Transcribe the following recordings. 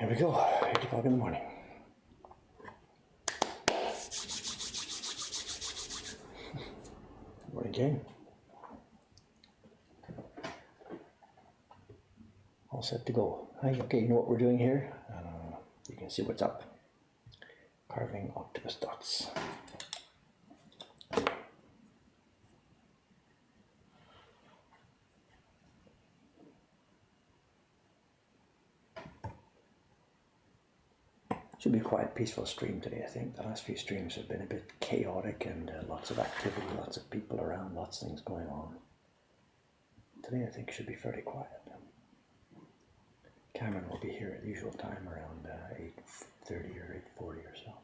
Here we go, 8 o'clock in the morning. Morning, Jane. All set to go. Hi, okay, you know what we're doing here? You can see what's up. Carving octopus dots. Should be a quiet, peaceful stream today, I think. The last few streams have been a bit chaotic and lots of activity, lots of people around, lots of things going on. Today I think should be fairly quiet. Cameron will be here at the usual time around 8:30 or 8:40 or so.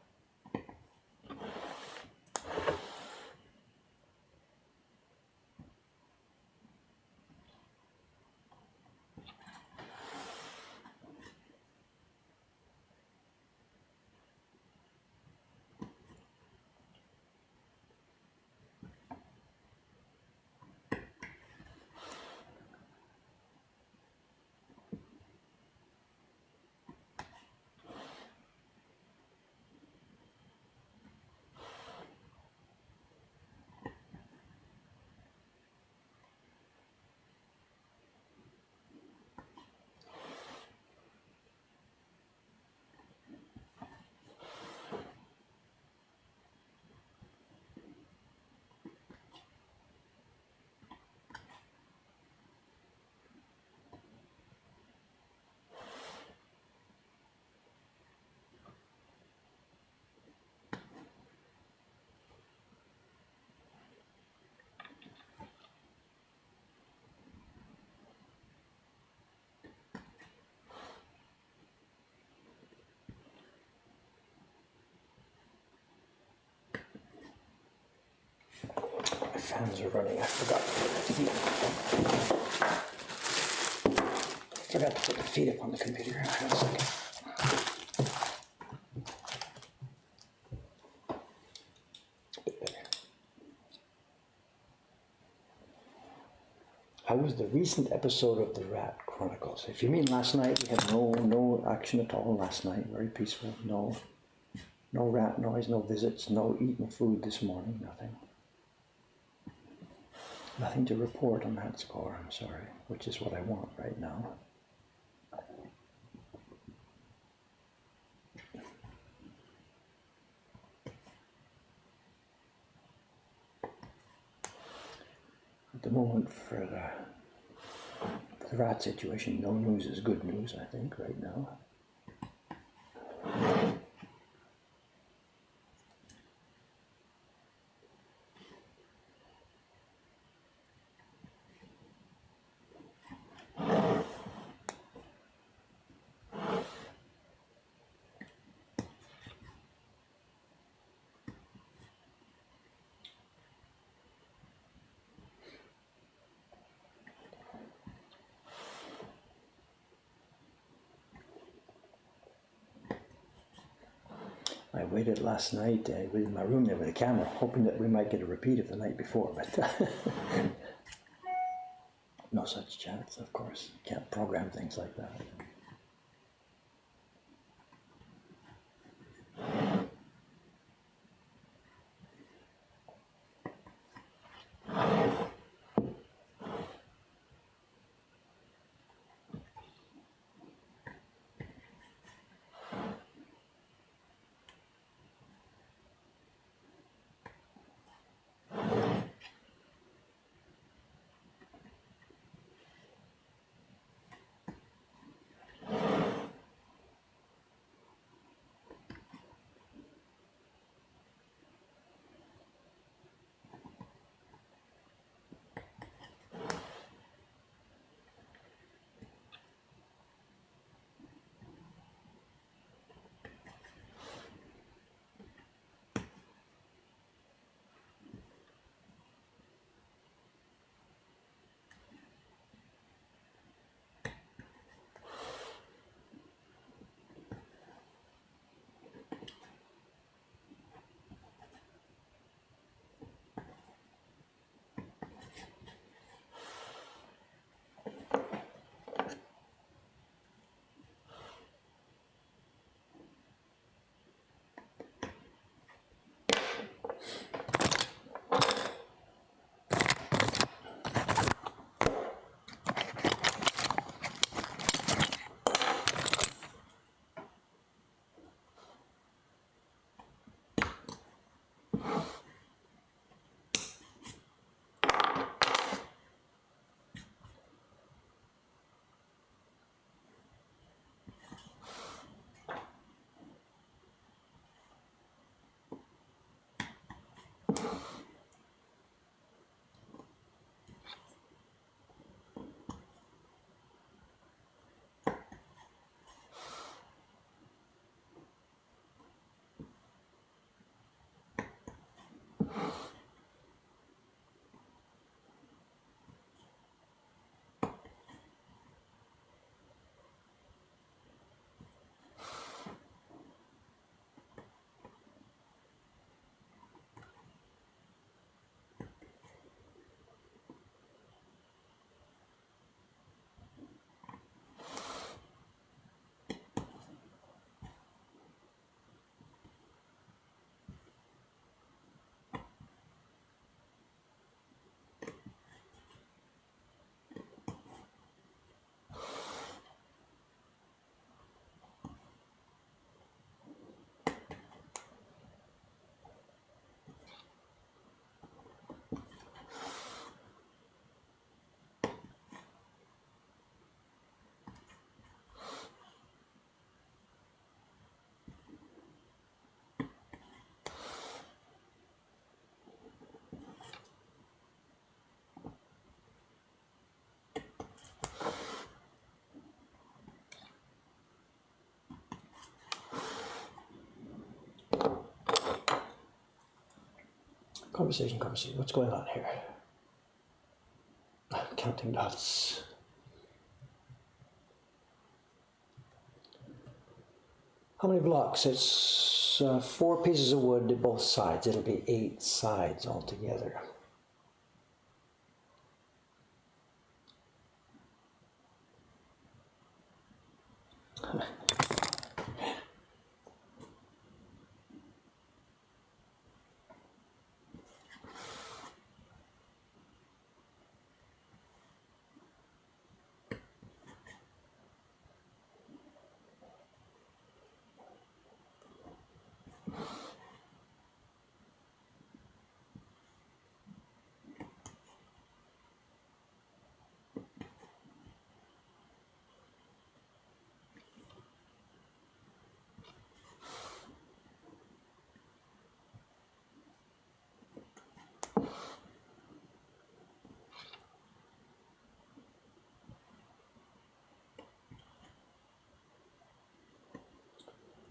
My fans are running. I forgot to put the feet up on the computer. Hang on a second. Bit better. How was the recent episode of the Rat Chronicles? If you mean last night, we had no action at all last night. Very peaceful. No rat noise, no visits, no eating food this morning, nothing. Nothing to report on that score, I'm sorry, which is what I want right now. At the moment, for the rat situation, no news is good news, I think, right now. I waited last night in my room there with a camera, hoping that we might get a repeat of the night before, but no such chance, of course. Can't program things like that. Conversation. What's going on here? Counting dots. How many blocks? It's 4 pieces of wood to both sides. It'll be 8 sides altogether.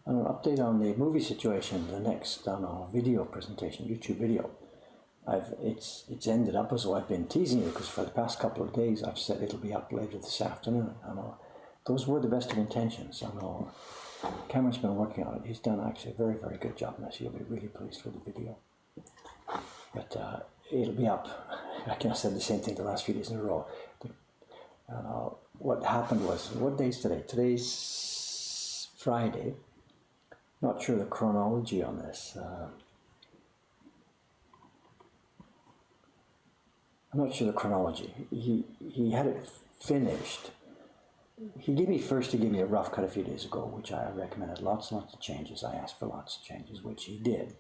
And an update on the movie situation, the next video presentation, YouTube video. It's ended up as though I've been teasing you, because for the past couple of days I've said it'll be up later this afternoon. I know those were the best of intentions. I know Cameron's been working on it. He's done actually a very, very good job on this. You'll be really pleased with the video. But it'll be up. I kind of said the same thing the last few days in a row. What happened was, what day is today? Today's Friday. Not sure the chronology on this. I'm not sure the chronology. He had it finished. He gave me a rough cut a few days ago, which I recommended lots and lots of changes. I asked for lots of changes, which he did.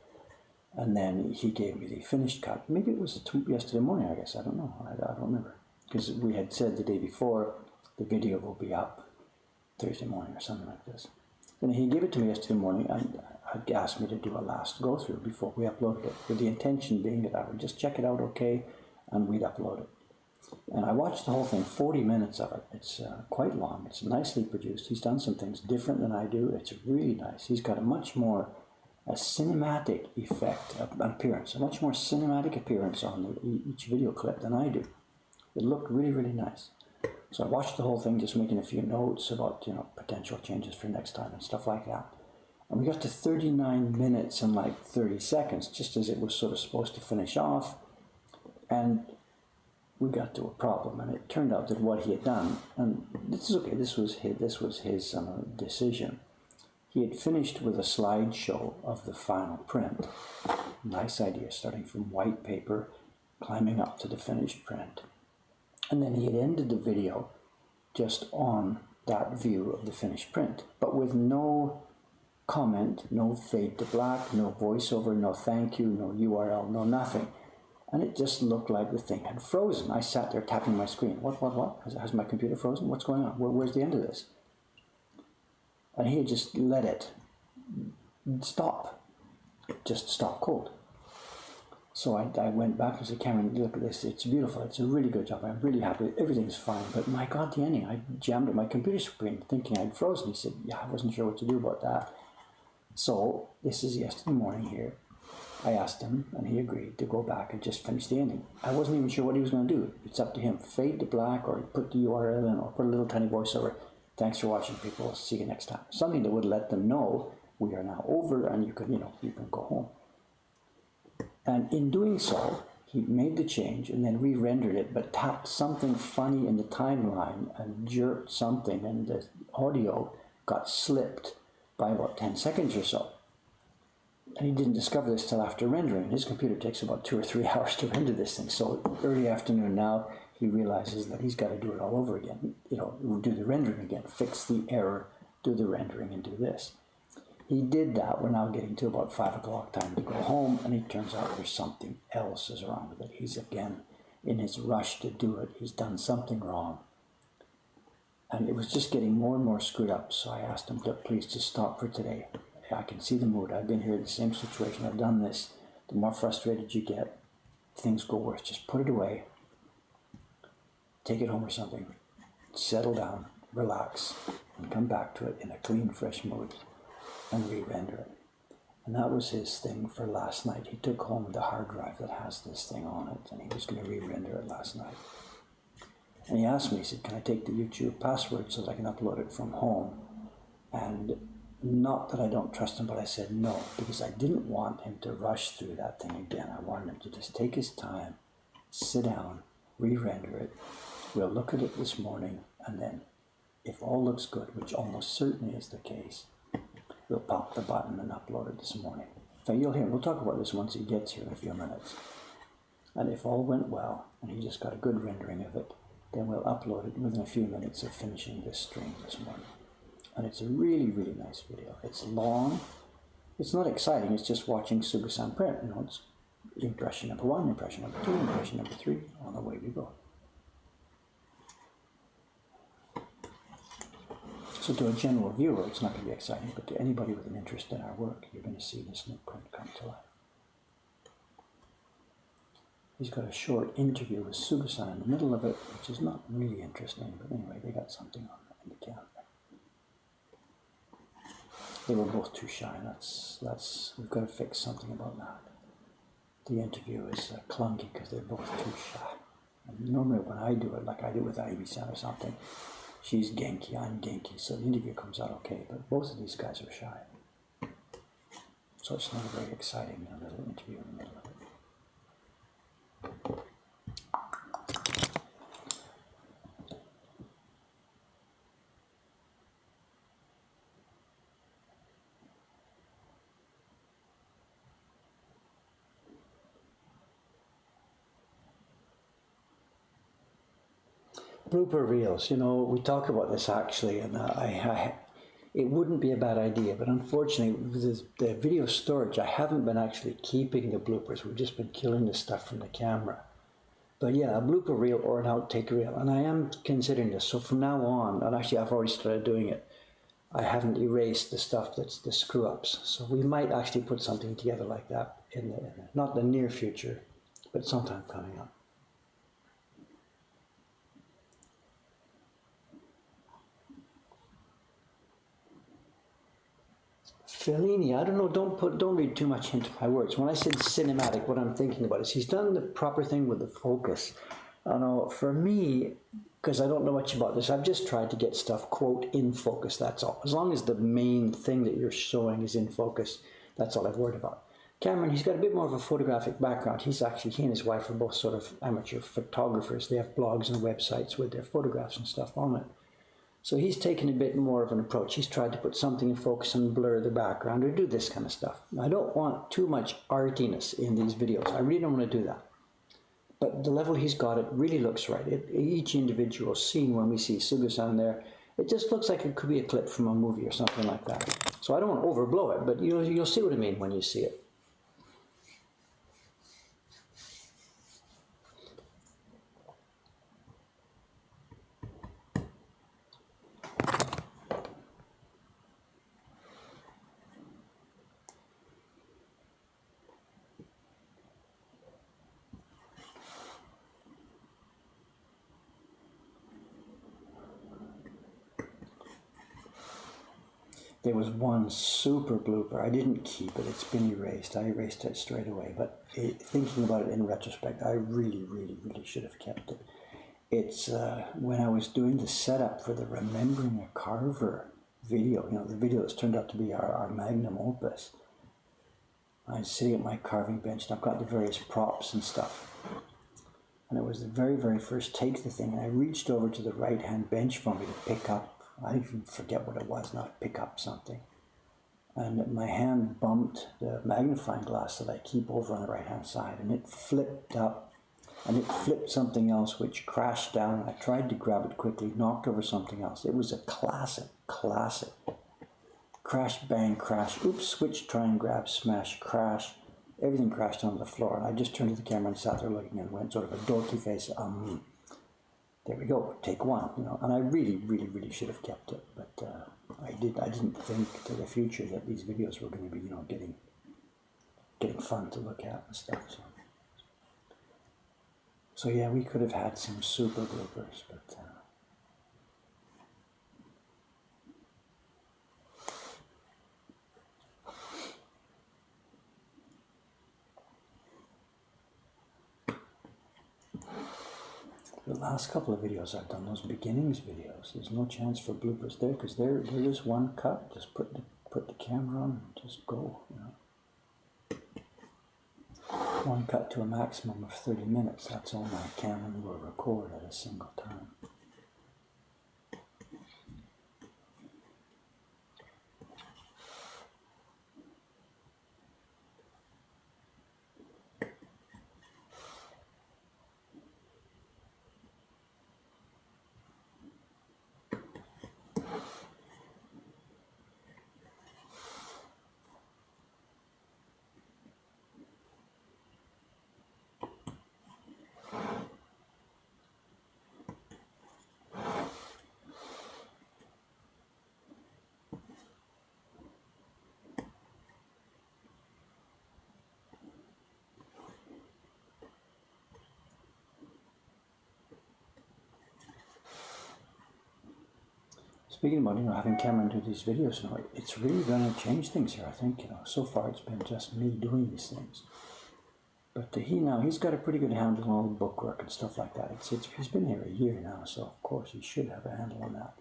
And then he gave me the finished cut. Maybe it was yesterday morning, I guess. I don't know. I don't remember. Because we had said the day before, the video will be up Thursday morning or something like this. And he gave it to me yesterday morning and asked me to do a last go-through before we uploaded it, with the intention being that I would just check it out okay and we'd upload it. And I watched the whole thing, 40 minutes of it. It's quite long. It's nicely produced. He's done some things different than I do. It's really nice. He's got a much more cinematic effect, appearance, a much more cinematic appearance on each video clip than I do. It looked really, really nice. So I watched the whole thing, just making a few notes about, potential changes for next time and stuff like that. And we got to 39 minutes and like 30 seconds, just as it was sort of supposed to finish off. And we got to a problem, and it turned out that what he had done, and this is okay, this was his decision. He had finished with a slideshow of the final print. Nice idea, starting from white paper, climbing up to the finished print. And then he had ended the video just on that view of the finished print, but with no comment, no fade to black, no voiceover, no thank you, no URL, no nothing. And it just looked like the thing had frozen. I sat there tapping my screen. What? Has my computer frozen? What's going on? Where's the end of this? And he had just let it stop. Just stop cold. So I went back and said, Cameron, look at this. It's beautiful. It's a really good job. I'm really happy. Everything's fine. But my God, the ending. I jammed at my computer screen thinking I'd frozen. He said, yeah, I wasn't sure what to do about that. So this is yesterday morning here. I asked him, and he agreed to go back and just finish the ending. I wasn't even sure what he was going to do. It's up to him. Fade to black, or put the URL in, or put a little tiny voiceover. Thanks for watching, people. See you next time. Something that would let them know we are now over, and you can go home. And in doing so, he made the change and then re-rendered it, but tapped something funny in the timeline and jerked something, and the audio got slipped by about 10 seconds or so. And he didn't discover this till after rendering. His computer takes about 2 or 3 hours to render this thing. So early afternoon now, he realizes that he's got to do it all over again. Do the rendering again, fix the error, do the rendering, and do this. He did that. We're now getting to about 5 o'clock time to go home, and it turns out there's something else is wrong with it. He's again, in his rush to do it, he's done something wrong. And it was just getting more and more screwed up, so I asked him to please just stop for today. I can see the mood. I've been here in the same situation. I've done this. The more frustrated you get, things go worse. Just put it away. Take it home or something. Settle down, relax, and come back to it in a clean, fresh mood and re-render it. And that was his thing for last night. He took home the hard drive that has this thing on it, and he was going to re-render it last night. And he asked me, he said, can I take the YouTube password so that I can upload it from home? And not that I don't trust him, but I said no, because I didn't want him to rush through that thing again. I wanted him to just take his time, sit down, re-render it. We'll look at it this morning, and then if all looks good, which almost certainly is the case, we'll pop the button and upload it this morning. So you'll hear, we'll talk about this once he gets here in a few minutes. And if all went well, and he just got a good rendering of it, then we'll upload it within a few minutes of finishing this stream this morning. And it's a really, really nice video. It's long. It's not exciting, it's just watching Suga-san print. You know, it's impression number 1, impression number 2, impression number 3, on the way we go. So to a general viewer, it's not going to be exciting, but to anybody with an interest in our work, you're going to see this new print come to life. He's got a short interview with Suga-san in the middle of it, which is not really interesting, but anyway, they got something on in the calendar. They were both too shy. We've got to fix something about that. The interview is clunky because they're both too shy. And normally when I do it, like I do with Ivy-san or something, she's Genki, I'm Genki, so the interview comes out okay, but both of these guys are shy. So it's not a very exciting little interview in the middle of it. Blooper reels, you know, we talk about this actually, and it wouldn't be a bad idea, but unfortunately with the video storage, I haven't been actually keeping the bloopers. We've just been killing the stuff from the camera. But yeah, a blooper reel or an outtake reel, and I am considering this. So from now on, and actually I've already started doing it, I haven't erased the stuff that's the screw-ups. So we might actually put something together like that in the, not the near future, but sometime coming up. Fellini, I don't know, don't read too much into my words. When I said cinematic, what I'm thinking about is he's done the proper thing with the focus. I know, for me, because I don't know much about this, I've just tried to get stuff, quote, in focus, that's all. As long as the main thing that you're showing is in focus, that's all I've worried about. Cameron, he's got a bit more of a photographic background. He and his wife are both sort of amateur photographers. They have blogs and websites with their photographs and stuff on it. So he's taken a bit more of an approach. He's tried to put something in focus and blur the background or do this kind of stuff. I don't want too much artiness in these videos. I really don't want to do that. But the level he's got, it really looks right. Each individual scene, when we see Suga-san there, it just looks like it could be a clip from a movie or something like that. So I don't want to overblow it, but you'll see what I mean when you see it. There was one super blooper. I didn't keep it. It's been erased. I erased it straight away. But thinking about it in retrospect, I really, really, really should have kept it. It's when I was doing the setup for the Remembering a Carver video, you know, the video that's turned out to be our magnum opus. I was sitting at my carving bench, and I've got the various props and stuff. And it was the very, very first take of the thing, and I reached over to the right-hand bench for me to pick up, I even forget what it was now, pick up something. And my hand bumped the magnifying glass that I keep over on the right-hand side, and it flipped up, and it flipped something else, which crashed down. I tried to grab it quickly, knocked over something else. It was a classic. Crash, bang, crash, oops, switch, try and grab, smash, crash. Everything crashed onto the floor, and I just turned to the camera and sat there looking and went sort of a dorky face, there we go, take one, you know. And I really, really, really should have kept it, but I didn't think to the future that these videos were going to be, you know, getting fun to look at and stuff. So yeah, we could have had some super bloopers, but The last couple of videos I've done, those beginnings videos, there's no chance for bloopers there because there is one cut. Just put the camera on and just go. You know, one cut to a maximum of 30 minutes. That's all my camera will record at a single time. Speaking about, having Cameron do these videos, it's really going to change things here, I think. So far it's been just me doing these things. But he's got a pretty good handle on all the bookwork and stuff like that. He's been here a year now, so of course he should have a handle on that.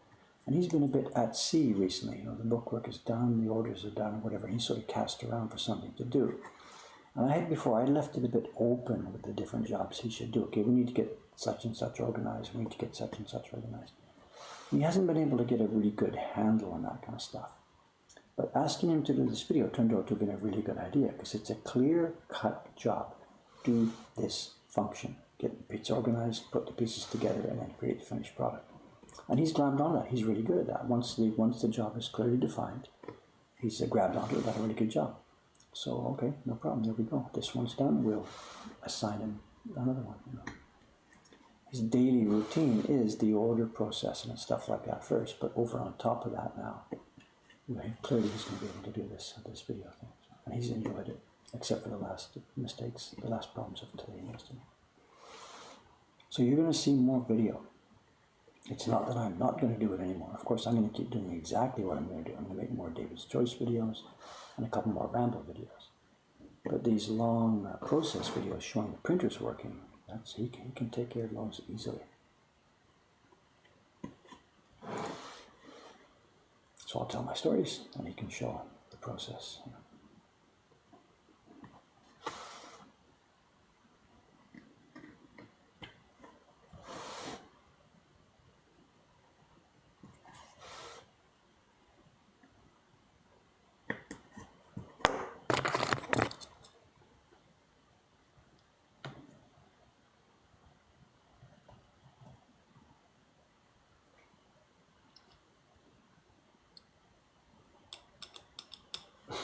And he's been a bit at sea recently. The bookwork is done, the orders are done, or whatever. He's sort of cast around for something to do. And I left it a bit open with the different jobs he should do. Okay, we need to get such and such organized. We need to get such and such organized. He hasn't been able to get a really good handle on that kind of stuff. But asking him to do this video turned out to have been a really good idea because it's a clear-cut job. Do this function. Get the bits organized, put the pieces together, and then create the finished product. And he's grabbed on that. He's really good at that. Once the job is clearly defined, he's grabbed onto it, done a really good job. So, okay, no problem. There we go. This one's done. We'll assign him another one. His daily routine is the order processing and stuff like that first, but over on top of that now, clearly he's going to be able to do this video thing. And he's enjoyed it, except for the last mistakes, the last problems of today and yesterday. So you're going to see more video. It's not that I'm not going to do it anymore. Of course, I'm going to keep doing exactly what I'm going to do. I'm going to make more David's Choice videos and a couple more Ramble videos. But these long process videos showing the printers working, he can take care of those easily. So I'll tell my stories and he can show the process.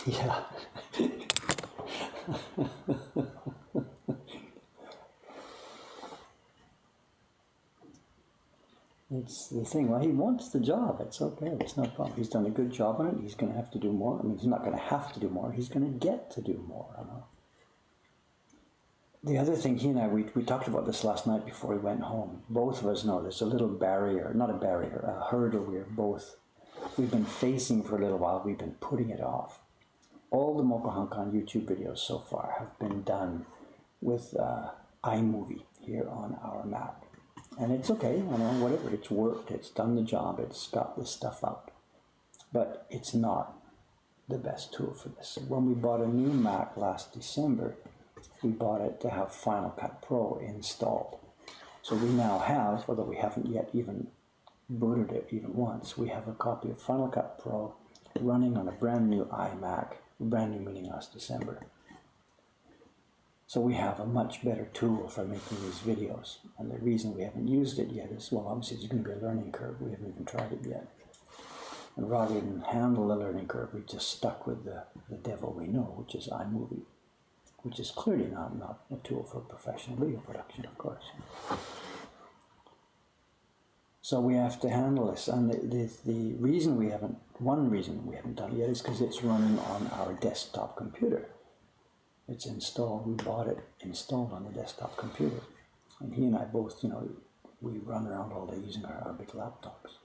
Yeah. It's the thing. Well, he wants the job. It's okay. It's no problem. He's done a good job on it. He's going to have to do more. I mean, he's not going to have to do more. He's going to get to do more. The other thing, he and I, we talked about this last night before we went home. Both of us know there's a little barrier, not a barrier, a hurdle we've been facing for a little while. We've been putting it off. All the Mokohankan YouTube videos so far have been done with iMovie here on our Mac. And it's okay, whatever, it's worked, it's done the job, it's got this stuff out. But it's not the best tool for this. When we bought a new Mac last December, we bought it to have Final Cut Pro installed. So we now have, although we haven't yet even booted it even once, we have a copy of Final Cut Pro running on a brand new iMac, brand new meaning last December. So we have a much better tool for making these videos. And the reason we haven't used it yet is, well, obviously there's going to be a learning curve. We haven't even tried it yet. And rather than handle the learning curve, we just stuck with the devil we know, which is iMovie, which is clearly not a tool for professional video production, of course. So we have to handle this, and the reason one reason we haven't done it yet is because it's running on our desktop computer. It's installed, we bought it installed on the desktop computer. And he and I both, we run around all day using our big laptops.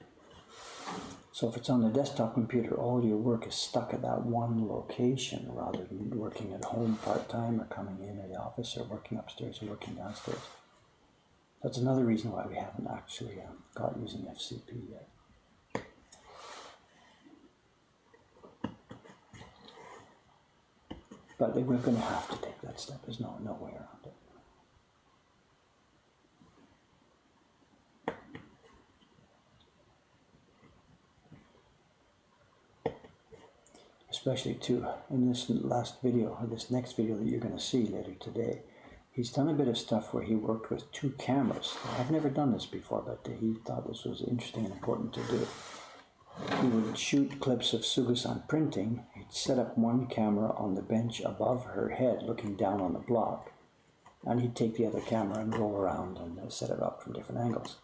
So if it's on the desktop computer, all your work is stuck at that one location rather than working at home part-time or coming in the office or working upstairs or working downstairs. That's another reason why we haven't actually got using FCP yet. But we're going to have to take that step. There's no way around it. Especially too, in this last video, or this next video that you're going to see later today, he's done a bit of stuff where he worked with 2 cameras. I've never done this before, but he thought this was interesting and important to do. He would shoot clips of Sugusan printing. He'd set up one camera on the bench above her head, looking down on the block, and he'd take the other camera and go around and set it up from different angles,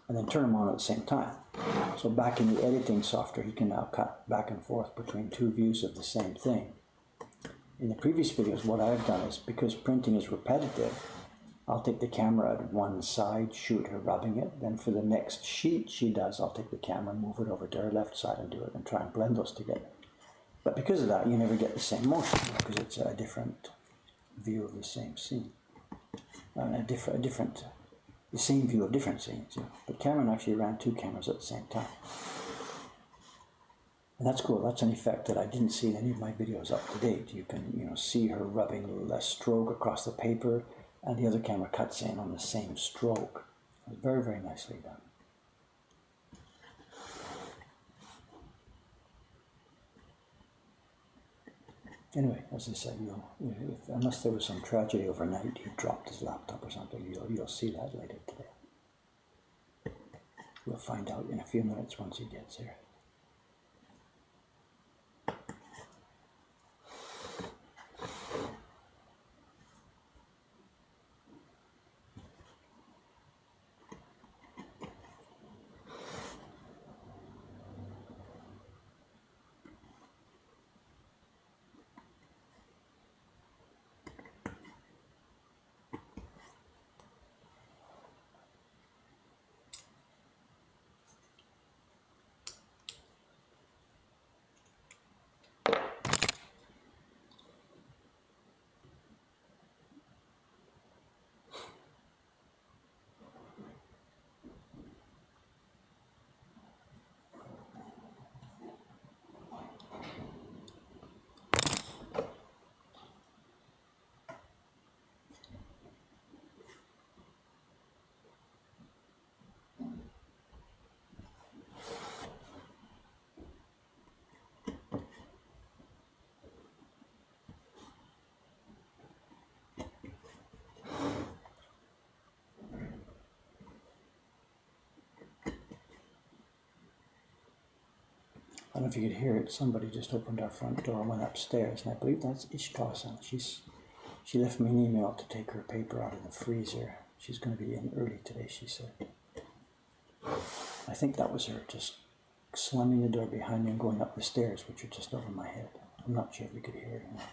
and then turn them on at the same time. So back in the editing software, he can now cut back and forth between 2 views of the same thing. In the previous videos, what I've done is, because printing is repetitive, I'll take the camera at one side, shoot her rubbing it, then for the next sheet she does, I'll take the camera, move it over to her left side and do it, and try and blend those together. But because of that, you never get the same motion, because it's a different view of the same scene. The same view of different scenes. But Cameron actually ran 2 cameras at the same time. And that's cool. That's an effect that I didn't see in any of my videos up to date. You can see her rubbing a stroke across the paper, and the other camera cuts in on the same stroke. It was very, very nicely done. Anyway, as I said, unless there was some tragedy overnight, he dropped his laptop or something, you'll see that later today. We'll find out in a few minutes once he gets here. I don't know if you could hear it, somebody just opened our front door and went upstairs, and I believe that's Ishikawa-san. She left me an email to take her paper out of the freezer. She's going to be in early today, she said. I think that was her just slamming the door behind me and going up the stairs, which are just over my head. I'm not sure if you could hear it or not.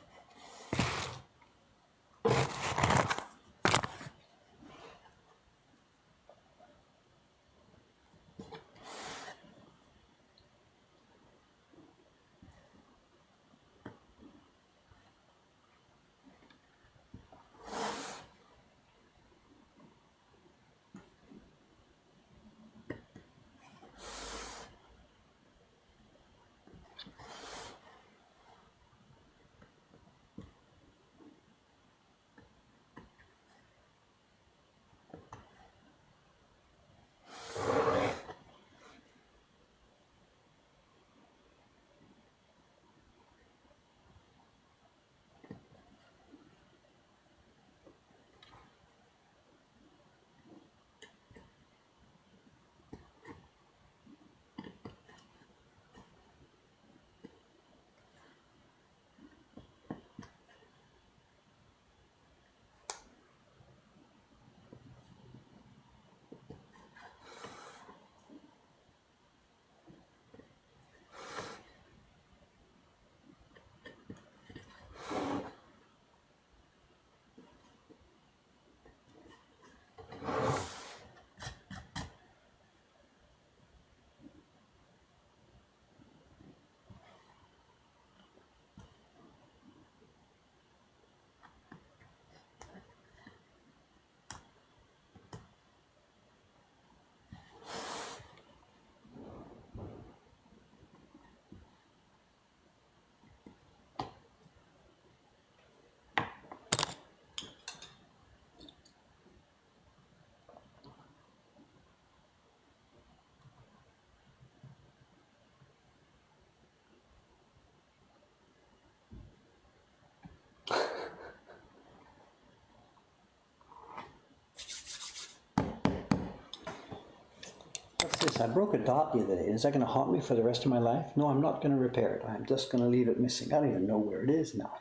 this. I broke a dot the other day. Is that going to haunt me for the rest of my life? No, I'm not going to repair it. I'm just going to leave it missing. I don't even know where it is now.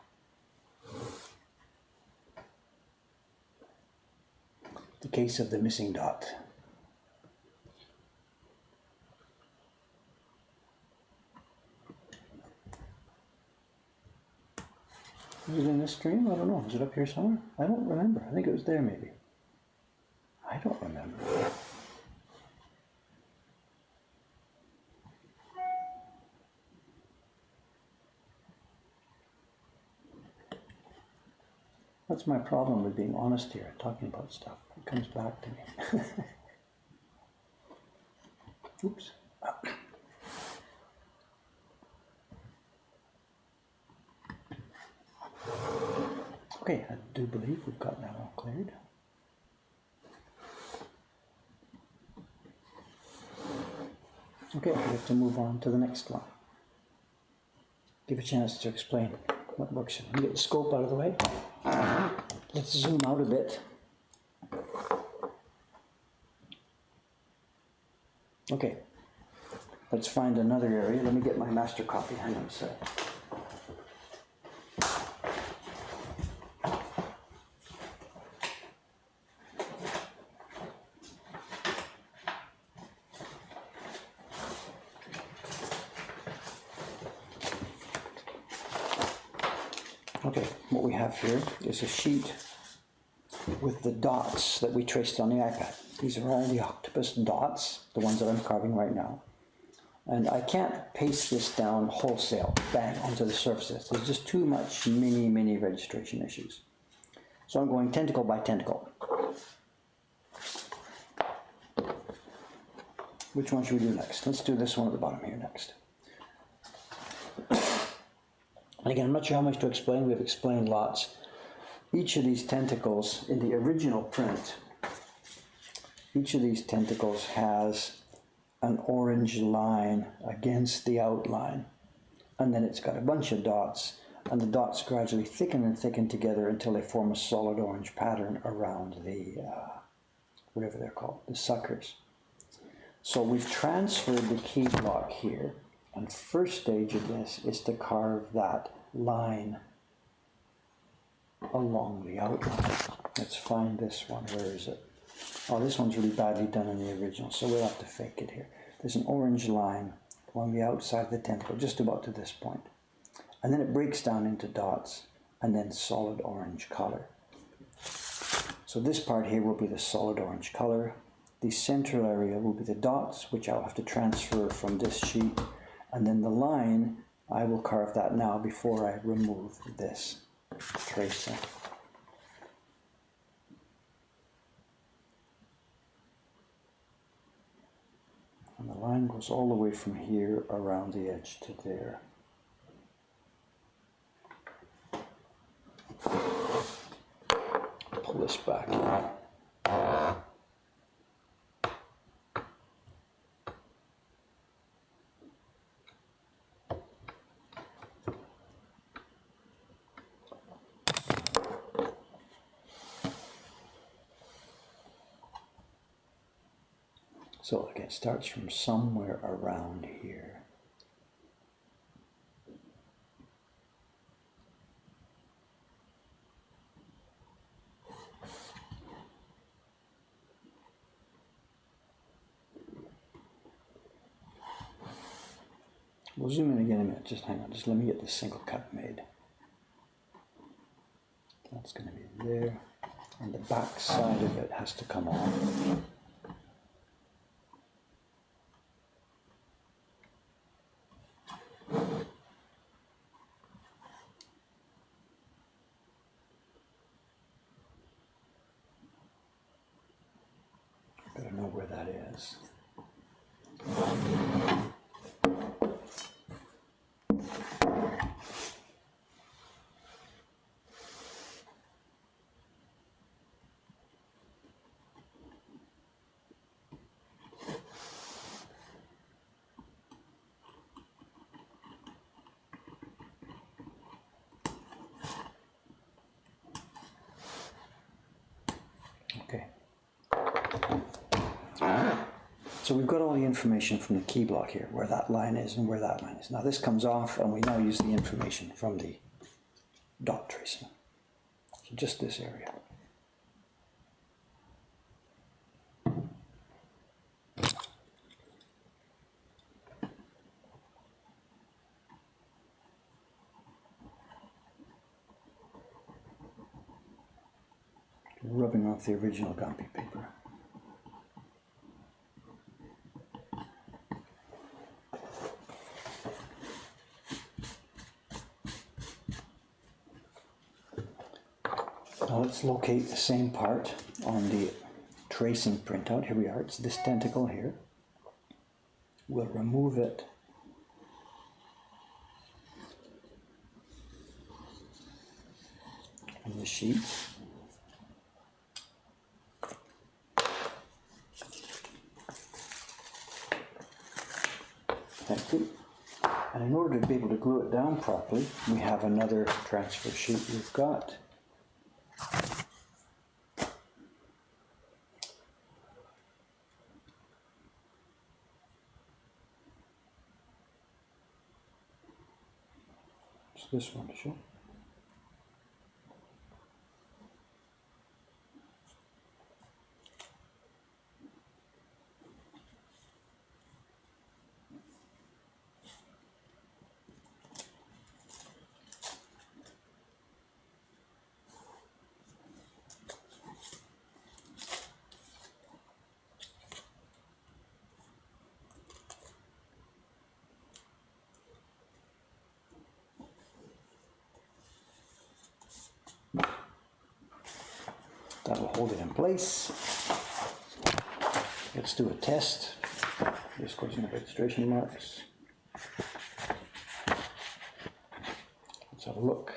The case of the missing dot. Is it in this stream? I don't know. Is it up here somewhere? I don't remember. I think it was there maybe. I don't remember. That's my problem with being honest here, talking about stuff. It comes back to me. Oops. Okay, I do believe we've got that all cleared. Okay, we have to move on to the next one. Give a chance to explain what works. Let me get the scope out of the way. Let's zoom out a bit. Okay, let's find another area. Let me get my master copy. Hang on a sec. Okay, what we have here is a sheet with the dots that we traced on the iPad. These are all the Octopus dots, the ones that I'm carving right now. And I can't paste this down wholesale, bang, onto the surfaces. There's just too much mini registration issues. So I'm going tentacle by tentacle. Which one should we do next? Let's do this one at the bottom here next. And again, I'm not sure how much to explain. We've explained lots. Each of these tentacles in the original print, each of these tentacles has an orange line against the outline. And then it's got a bunch of dots, and the dots gradually thicken and thicken together until they form a solid orange pattern around the, whatever they're called, the suckers. So we've transferred the key block here. And first stage of this is to carve that line along the outline. Let's find this one. Where is it? Oh, this one's really badly done in the original, so we'll have to fake it here. There's an orange line along the outside of the tentacle, just about to this point. And then it breaks down into dots, and then solid orange color. So this part here will be the solid orange color. The central area will be the dots, which I'll have to transfer from this sheet. And then the line, I will carve that now before I remove this tracing. And the line goes all the way from here around the edge to there. Pull this back in. So again, it starts from somewhere around here. We'll zoom in again in a minute. Just hang on. Just let me get this single cut made. That's going to be there. And the back side of it has to come off. Better know where that is. Okay. So we've got all the information from the key block here, where that line is and where that line is. Now this comes off and we now use the information from the dot tracing. So just this area. Rubbing off the original Gampi paper. Now let's locate the same part on the tracing printout. Here we are, it's this tentacle here. We'll remove it from the sheet. Thank you. And in order to be able to glue it down properly, we have another transfer sheet we've got. It's this one to show. That'll hold it in place. Let's do a test. This goes in the registration marks. Let's have a look.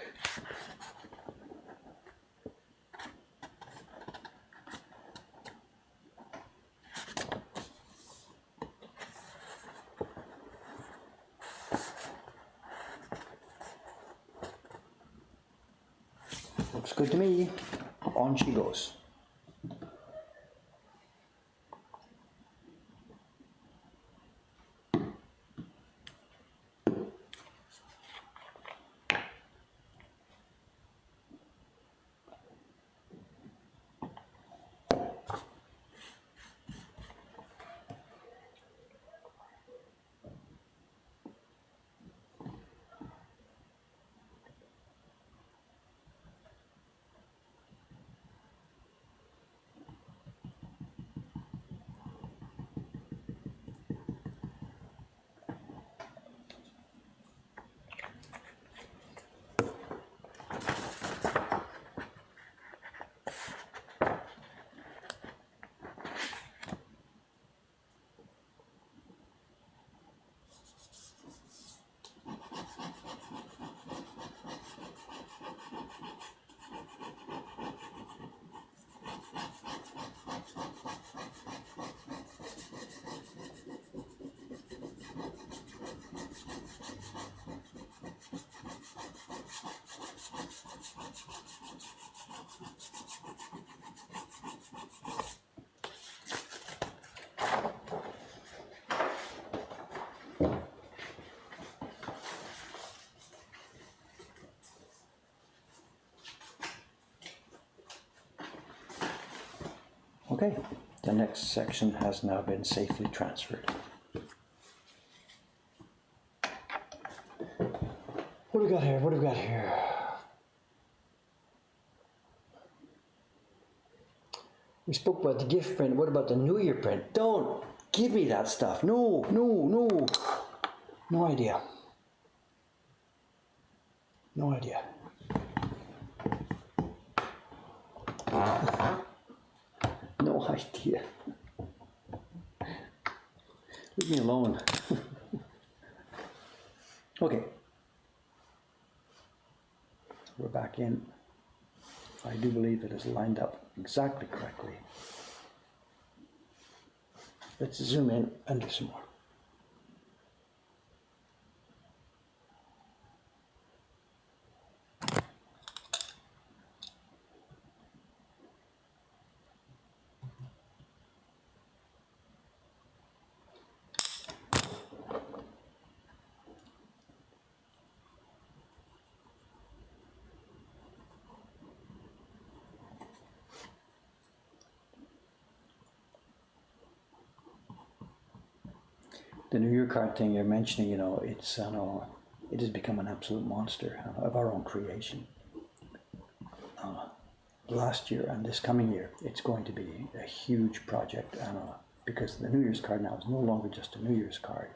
Looks good to me. On she goes. Okay, the next section has now been safely transferred. What do we got here? What do we got here? We spoke about the gift print. What about the New Year print? Don't give me that stuff. No, no, no. No idea. No idea. No idea. Leave me alone. Okay. We're back in. I do believe it is lined up exactly correctly. Let's zoom in and do some more. The New Year card thing you're mentioning, you know, it's it has become an absolute monster of our own creation. Last year and this coming year, it's going to be a huge project, because the New Year's card now is no longer just a New Year's card.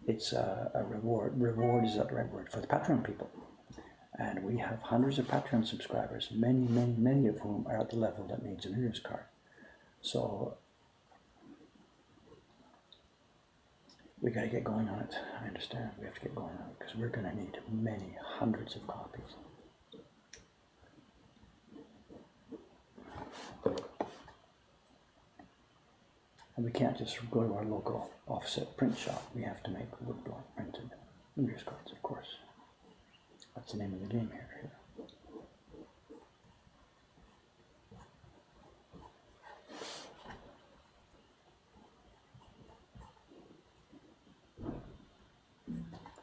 It's a reward. Reward is that the right word for the Patreon people. And we have hundreds of Patreon subscribers, many of whom are at the level that needs a New Year's card. So we got to get going on it. I understand. We have to get going on it because we're going to need many hundreds of copies. And we can't just go to our local offset print shop. We have to make woodblock printed New Year's cards, of course. That's the name of the game here.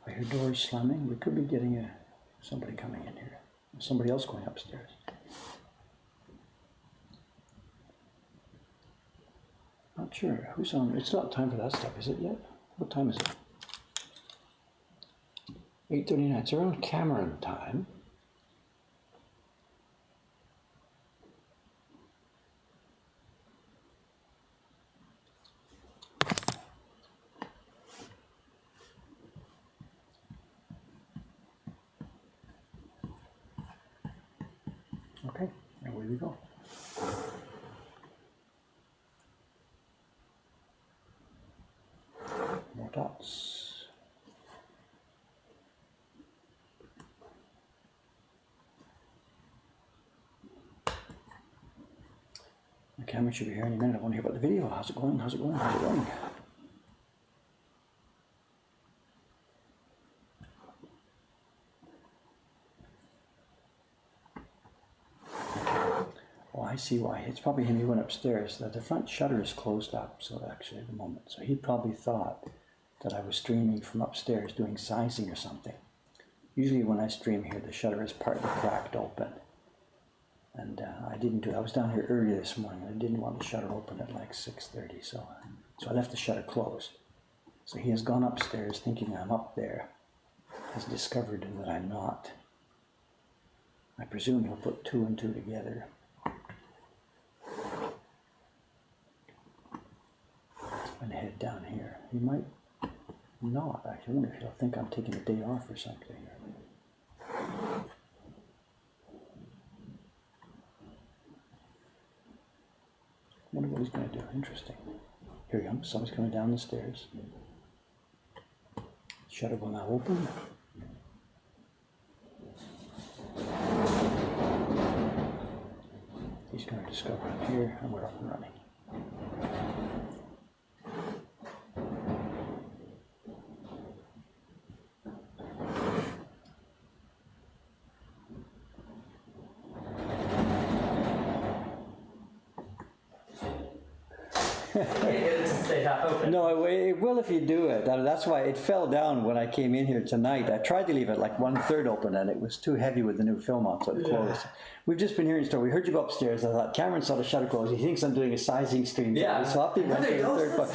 I hear doors slamming. We could be getting somebody coming in here. Somebody else going upstairs. Not sure. Who's on? It's not time for that stuff, is it yet? What time is it? 8:39. It's around Cameron time. Okay, away we go. More dots. The camera should be here any minute. I want to hear about the video. How's it going? How's it going? How's it going? Oh, I see why. It's probably him. He went upstairs. The front shutter is closed up, so actually at the moment. So he probably thought that I was streaming from upstairs doing sizing or something. Usually when I stream here, the shutter is partly cracked open. And I didn't do it. I was down here early this morning. I didn't want the shutter open at like 6:30, so I left the shutter closed. So he has gone upstairs thinking I'm up there, has discovered that I'm not. I presume he'll put two and two together. And head down here. He might not, actually. I wonder if he'll think I'm taking a day off or something. I wonder what he's going to do. Interesting. Here he comes. Someone's coming down the stairs. Shutter will now open. He's going to discover I'm here and we're up and running. No, it will if you do it. That's why it fell down when I came in here tonight. I tried to leave it like 1/3 open and it was too heavy with the new film on, so it closed. We've just been hearing a story. We heard you go upstairs. I thought Cameron saw the shutter closed. He thinks I'm doing a sizing stream. Yeah. So up he went to the third part.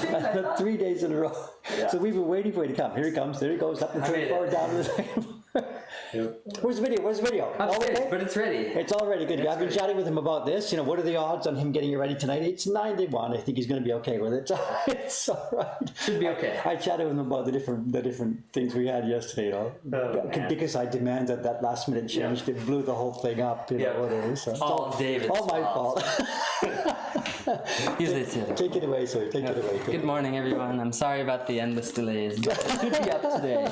3 days in a row. Yeah. So we've been waiting for you to come. Here he comes. There he goes. Up the third floor, down to the second floor. Yep. Where's the video? Where's the video? Upstairs, but it's ready. It's all ready. Good. I've been chatting with him about this. You know, what are the odds on him getting it ready tonight? It's 9-1. I think he's going to be okay with it. It's all right. Should be okay. I chatted with him about the different things we had yesterday. You know, because I demanded that last minute change that blew the whole thing up. You know what it is. So all David's all my fault. Take it away, sir. Take it away. Good morning, everyone. I'm sorry about the endless delays, but it should be up today.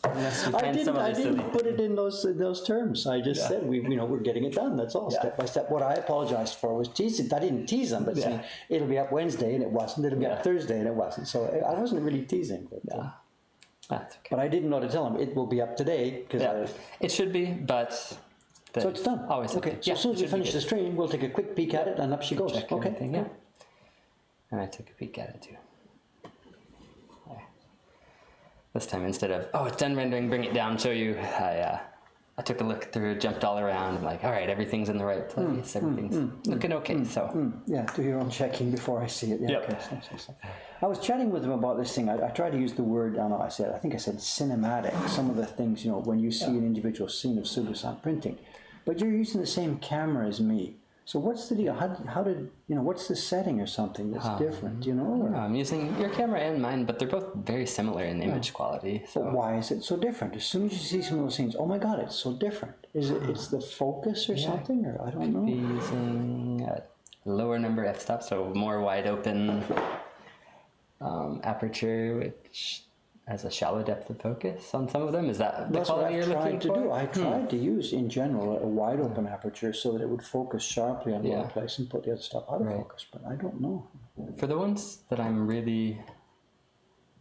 Unless we find some I didn't put it in those terms. I just said we're getting it done. That's all, step by step. What I apologized for was teasing. I didn't tease them, but saying it'll be up Wednesday and it wasn't. It'll be up Thursday and it wasn't. So I wasn't really teasing. But, that's okay. But I didn't know to tell them it will be up today it should be, but. So it's done. Always okay. So as soon as we finish the stream, we'll take a quick peek at it, and up she goes. Okay. Yeah. And I took a peek at it too. There. This time, instead of it's done rendering, bring it down, show you. I I took a look through, jumped all around. I'm like, all right, everything's in the right place. Everything's looking okay. So Yeah, do your own checking before I see it. Yeah, Yep. okay, so. I was chatting with them about this thing. I tried to use the word, I think I said cinematic. Some of the things, when you see an individual scene of pseudoscience printing, but you're using the same camera as me. So what's the deal? How did, what's the setting or something that's different, do you know? Or? I'm using your camera and mine, but they're both very similar in image quality. So But why is it so different? As soon as you see some of those things, oh my God, it's so different. Is it? It's the focus or something, or I don't know. be using a lower number f-stop, so more wide open aperture, which has a shallow depth of focus on some of them. Is that the That's what quality I've you're tried looking to for? do. I tried to use, in general, a wide open aperture so that it would focus sharply on one place and put the other stuff out of focus. But I don't know. For the ones that I'm really,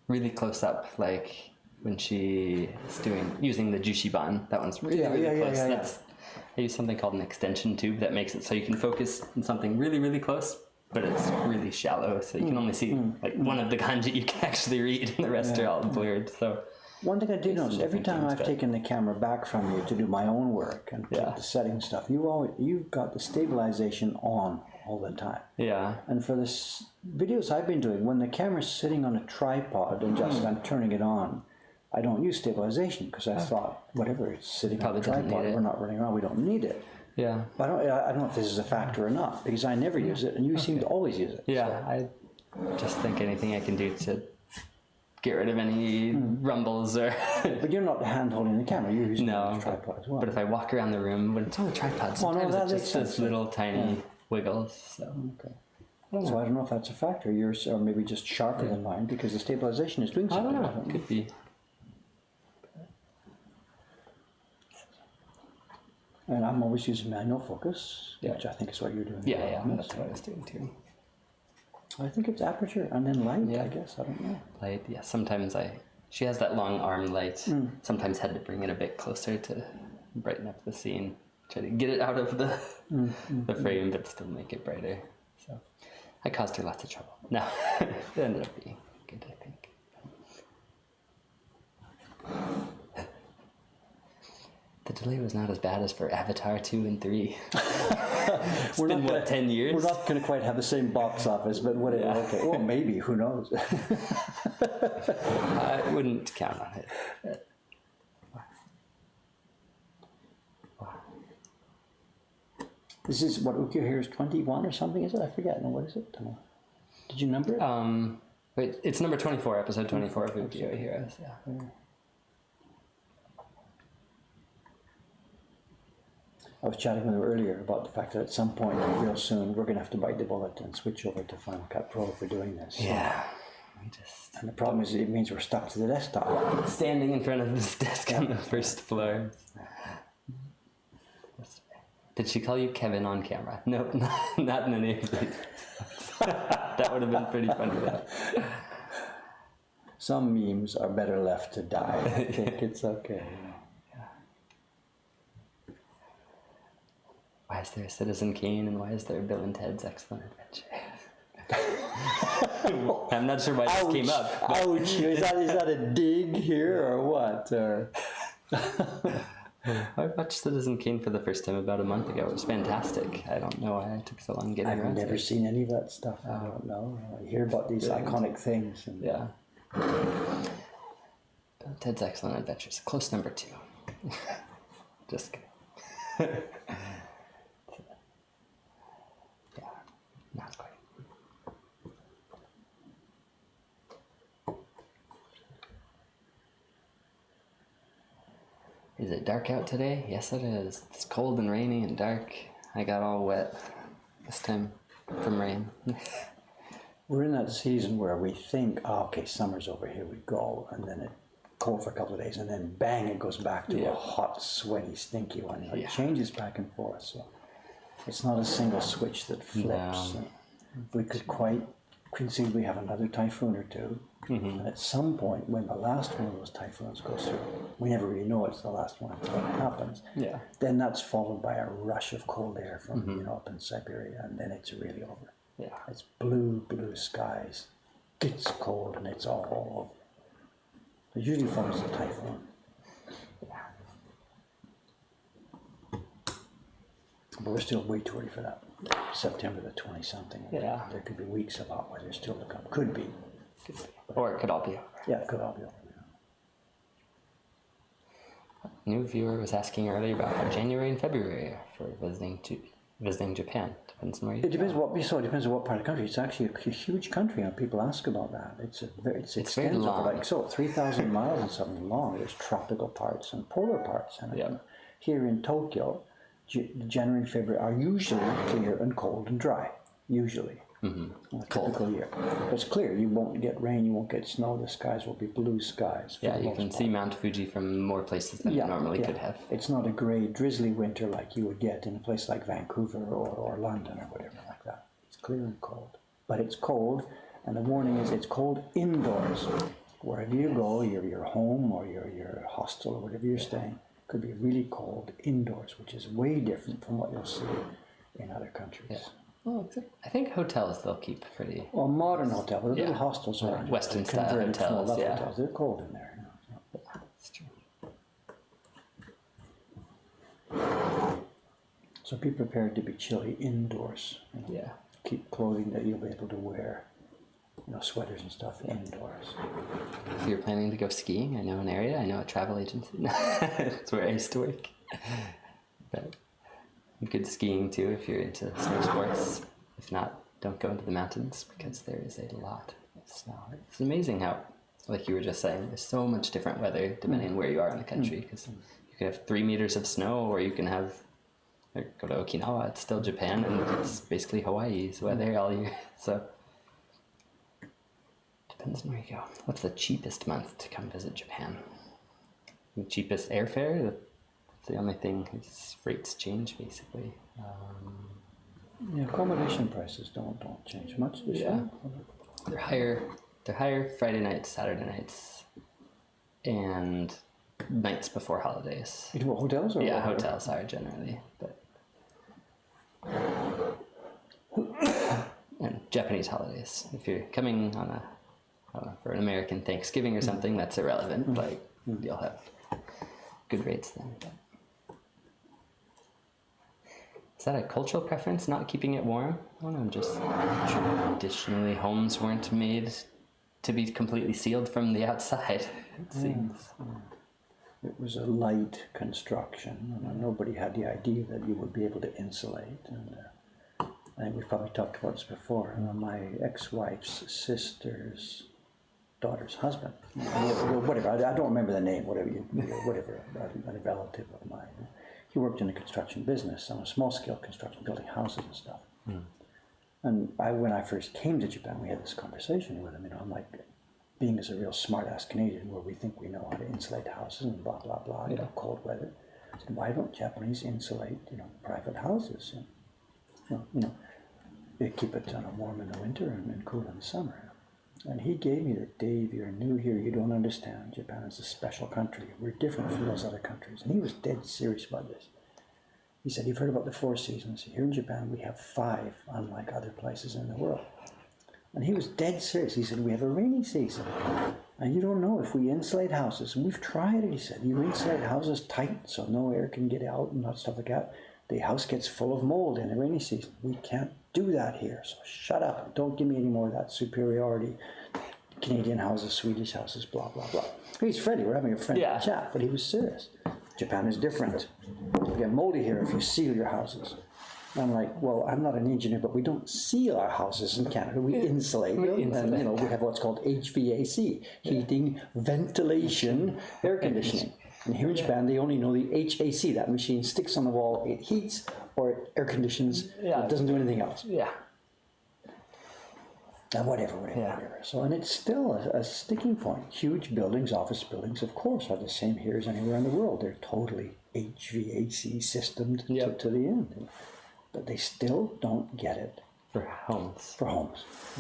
really close up, like when she is using the Jushiban, that one's really, really close. I use something called an extension tube that makes it so you can focus on something really, really close, but it's really shallow, so you can only see like one of the kanji you can actually read, and the rest are all blurred. So one thing I did notice, every time I've taken the camera back from you to do my own work and the setting stuff, you've got the stabilization on all the time. Yeah. And for the videos I've been doing, when the camera's sitting on a tripod and just I'm turning it on, I don't use stabilization because I thought, whatever, it's sitting on a tripod, we're not running around, we don't need it. Yeah. But I don't know if this is a factor or not, because I never use it, and you seem to always use it. Yeah, I just think anything I can do to get rid of any rumbles or... But you're not hand-holding the camera, you're using the tripod as well. But if I walk around the room, when it's on a tripod, sometimes that it's just those little tiny wiggles. So. Okay. So I don't know if that's a factor. Yours are maybe just sharper than mine, because the stabilization is doing something. I don't know, could be. And I'm always using manual focus, which I think is what you're doing. Yeah, that's what I was doing too. I think it's aperture and then light, I guess. I don't know. Light, yeah. Sometimes she has that long arm light. Sometimes had to bring it a bit closer to brighten up the scene. Try to get it out of the frame, but still make it brighter. So I caused her lots of trouble. No, it ended up being good, I think. The delay was not as bad as for Avatar 2 and 3. It's been, 10 years? We're not going to quite have the same box office, but whatever. Yeah. Okay. Well, maybe. Who knows? I wouldn't count on it. This is what Ukyo here is 21 or something, is it? I forget. No, what is it? Did you number it? Wait, it's number 24, episode 24 of Ukyo Heroes. Yeah. I was chatting with her earlier about the fact that at some point, real soon, we're going to have to bite the bullet and switch over to Final Cut Pro if we're doing this. Yeah. And the problem is it means we're stuck to the desktop. Standing in front of this desk on the first floor. Did she call you Kevin on camera? Nope, not in the name. That would have been pretty funny though. Some memes are better left to die. I think it's okay. Why is there a Citizen Kane and why is there a Bill and Ted's Excellent Adventure? I'm not sure why this came up. Ouch! Is that a dig here or what? I watched Citizen Kane for the first time about a month ago. It was fantastic. I don't know why it took so long getting around to it. I've never seen any of that stuff. I don't know. I hear about these iconic things. And yeah. Bill and Ted's Excellent Adventures. Close number 2. Just kidding. Yeah, not quite. Is it dark out today? Yes, it is. It's cold and rainy and dark. I got all wet this time from rain. We're in that season where we think, oh, okay, summer's over, here we go, and then it's cold for a couple of days, and then bang, it goes back to a hot, sweaty, stinky one. It changes back and forth, so it's not a single switch that flips. No. We could quite conceivably have another typhoon or two, and at some point, when the last one of those typhoons goes through, we never really know it's the last one until it happens. Yeah. Then that's followed by a rush of cold air from up in Siberia, and then it's really over. Yeah. It's blue skies. It's cold and it's all over. It usually follows a typhoon. But we're still way too early for that. September the 20-something. Yeah. There could be weeks of hot weather still to come. Could be. Or it could all be over. Yeah, it could all be over. New viewer was asking earlier about how January and February are for visiting Japan. Depends on where you It depends it depends on what part of the country. It's actually a huge country, and people ask about that. It's extensive, very long. like 3,000 miles and something long. There's tropical parts and polar parts. And Yeah. here in Tokyo, January and February are usually clear and cold and dry. Usually. Mm-hmm. A typical year. It's clear. You won't get rain. You won't get snow. The skies will be blue skies. Yeah, you can see Mount Fuji from more places than you normally could have. It's not a grey, drizzly winter like you would get in a place like Vancouver or London or whatever like that. It's clear and cold. But it's cold, and the warning is it's cold indoors. Wherever you go, your home or your hostel or whatever you're staying, could be really cold indoors, which is way different from what you'll see in other countries. Yeah. Well, I think hotels they'll keep pretty. Well, modern hotels, the little hostels are Western style hotels. Hotels. They're cold in there. That's true. So be prepared to be chilly indoors. Yeah. Keep clothing that you'll be able to wear. Sweaters and stuff indoors. If you're planning to go skiing, I know an area. I know a travel agency. That's where I used to work. But good skiing too if you're into snow sports. If not, don't go into the mountains because there is a lot of snow. It's amazing how, like you were just saying, there's so much different weather depending on where you are in the country. Because you can have 3 meters of snow, or you can have, go to Okinawa. It's still Japan, and it's basically Hawaii's weather all year. So depends on where you go. What's the cheapest month to come visit Japan? The cheapest airfare? The only thing is rates change basically. Accommodation prices don't change much this year. They're higher Friday nights, Saturday nights, and nights before holidays. Hotels or hotels are generally, but and Japanese holidays. If you're coming on for an American Thanksgiving or something, that's irrelevant. Like you'll have good rates then. Is that a cultural preference, not keeping it warm? I don't know, just traditionally homes weren't made to be completely sealed from the outside, it seems. It was a light construction, and nobody had the idea that you would be able to insulate. And I think we've probably talked about this before. My ex-wife's sister's daughter's husband, whatever, I don't remember the name, whatever, a relative of mine. He worked in the construction business on a small-scale construction, building houses and stuff. And when I first came to Japan, we had this conversation with him. I'm like, being as a real smart-ass Canadian, where we think we know how to insulate houses and blah blah blah, cold weather. I said, why don't Japanese insulate, private houses? And, they keep it warm in the winter and cool in the summer. And he gave me that, Dave, you're new here, you don't understand. Japan is a special country. We're different from those other countries. And he was dead serious about this. He said, you've heard about the 4 seasons. Here in Japan, we have 5, unlike other places in the world. And he was dead serious. He said, we have a rainy season. And you don't know if we insulate houses. And we've tried it, he said. You insulate houses tight so no air can get out and stuff like that. The house gets full of mold in the rainy season. We can't do that here. So shut up. Don't give me any more of that superiority. Canadian houses, Swedish houses, blah, blah, blah. He's Freddie. We're having a friendly chat, but he was serious. Japan is different. You get moldy here if you seal your houses. And I'm like, well, I'm not an engineer, but we don't seal our houses in Canada. We insulate them. And, we have what's called HVAC, heating, ventilation, air conditioning. And here in Japan, they only know the HAC. That machine sticks on the wall, it heats, or it air conditions. It doesn't do anything else. And whatever. So, and it's still a sticking point. Huge buildings, office buildings, of course, are the same here as anywhere in the world. They're totally HVAC systemed to the end. But they still don't get it. For homes.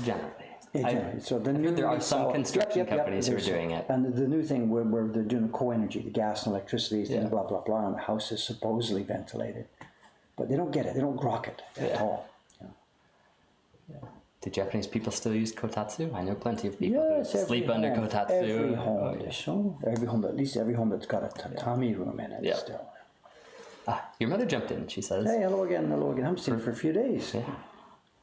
Generally. So there are some construction companies who are doing it. And the new thing where they're doing co-energy, the gas and electricity thing, blah, blah, blah, and the house is supposedly ventilated. But they don't get it. They don't grok it at all. Do Japanese people still use kotatsu? I know plenty of people who sleep under kotatsu. Every home, at least every home that's got a tatami room in it still. Your mother jumped in, she says. Hey, hello again. I haven't seen you for a few days. Yeah.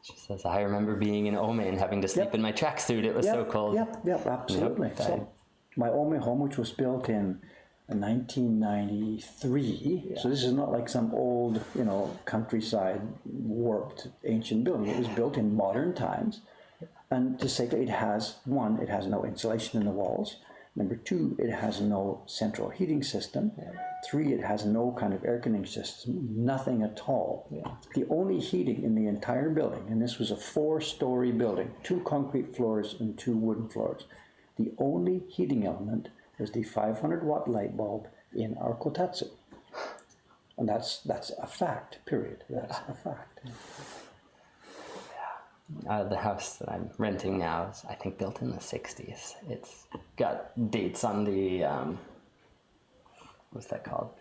She says, I remember being in Ome and having to sleep in my tracksuit. It was so cold. Yep, absolutely. So my Ome home, which was built in 1993, so this is not like some old, countryside warped ancient building. It was built in modern times. And to say that it has no insulation in the walls. Number 2, it has no central heating system. 3, it has no kind of air conditioning system, nothing at all. The only heating in the entire building, and this was a 4-story building, 2 concrete floors and 2 wooden floors. The only heating element was the 500-watt light bulb in our kotatsu. And that's a fact, period. That's a fact. The house that I'm renting now is, I think, built in the 60s. It's got dates on the, what's that called?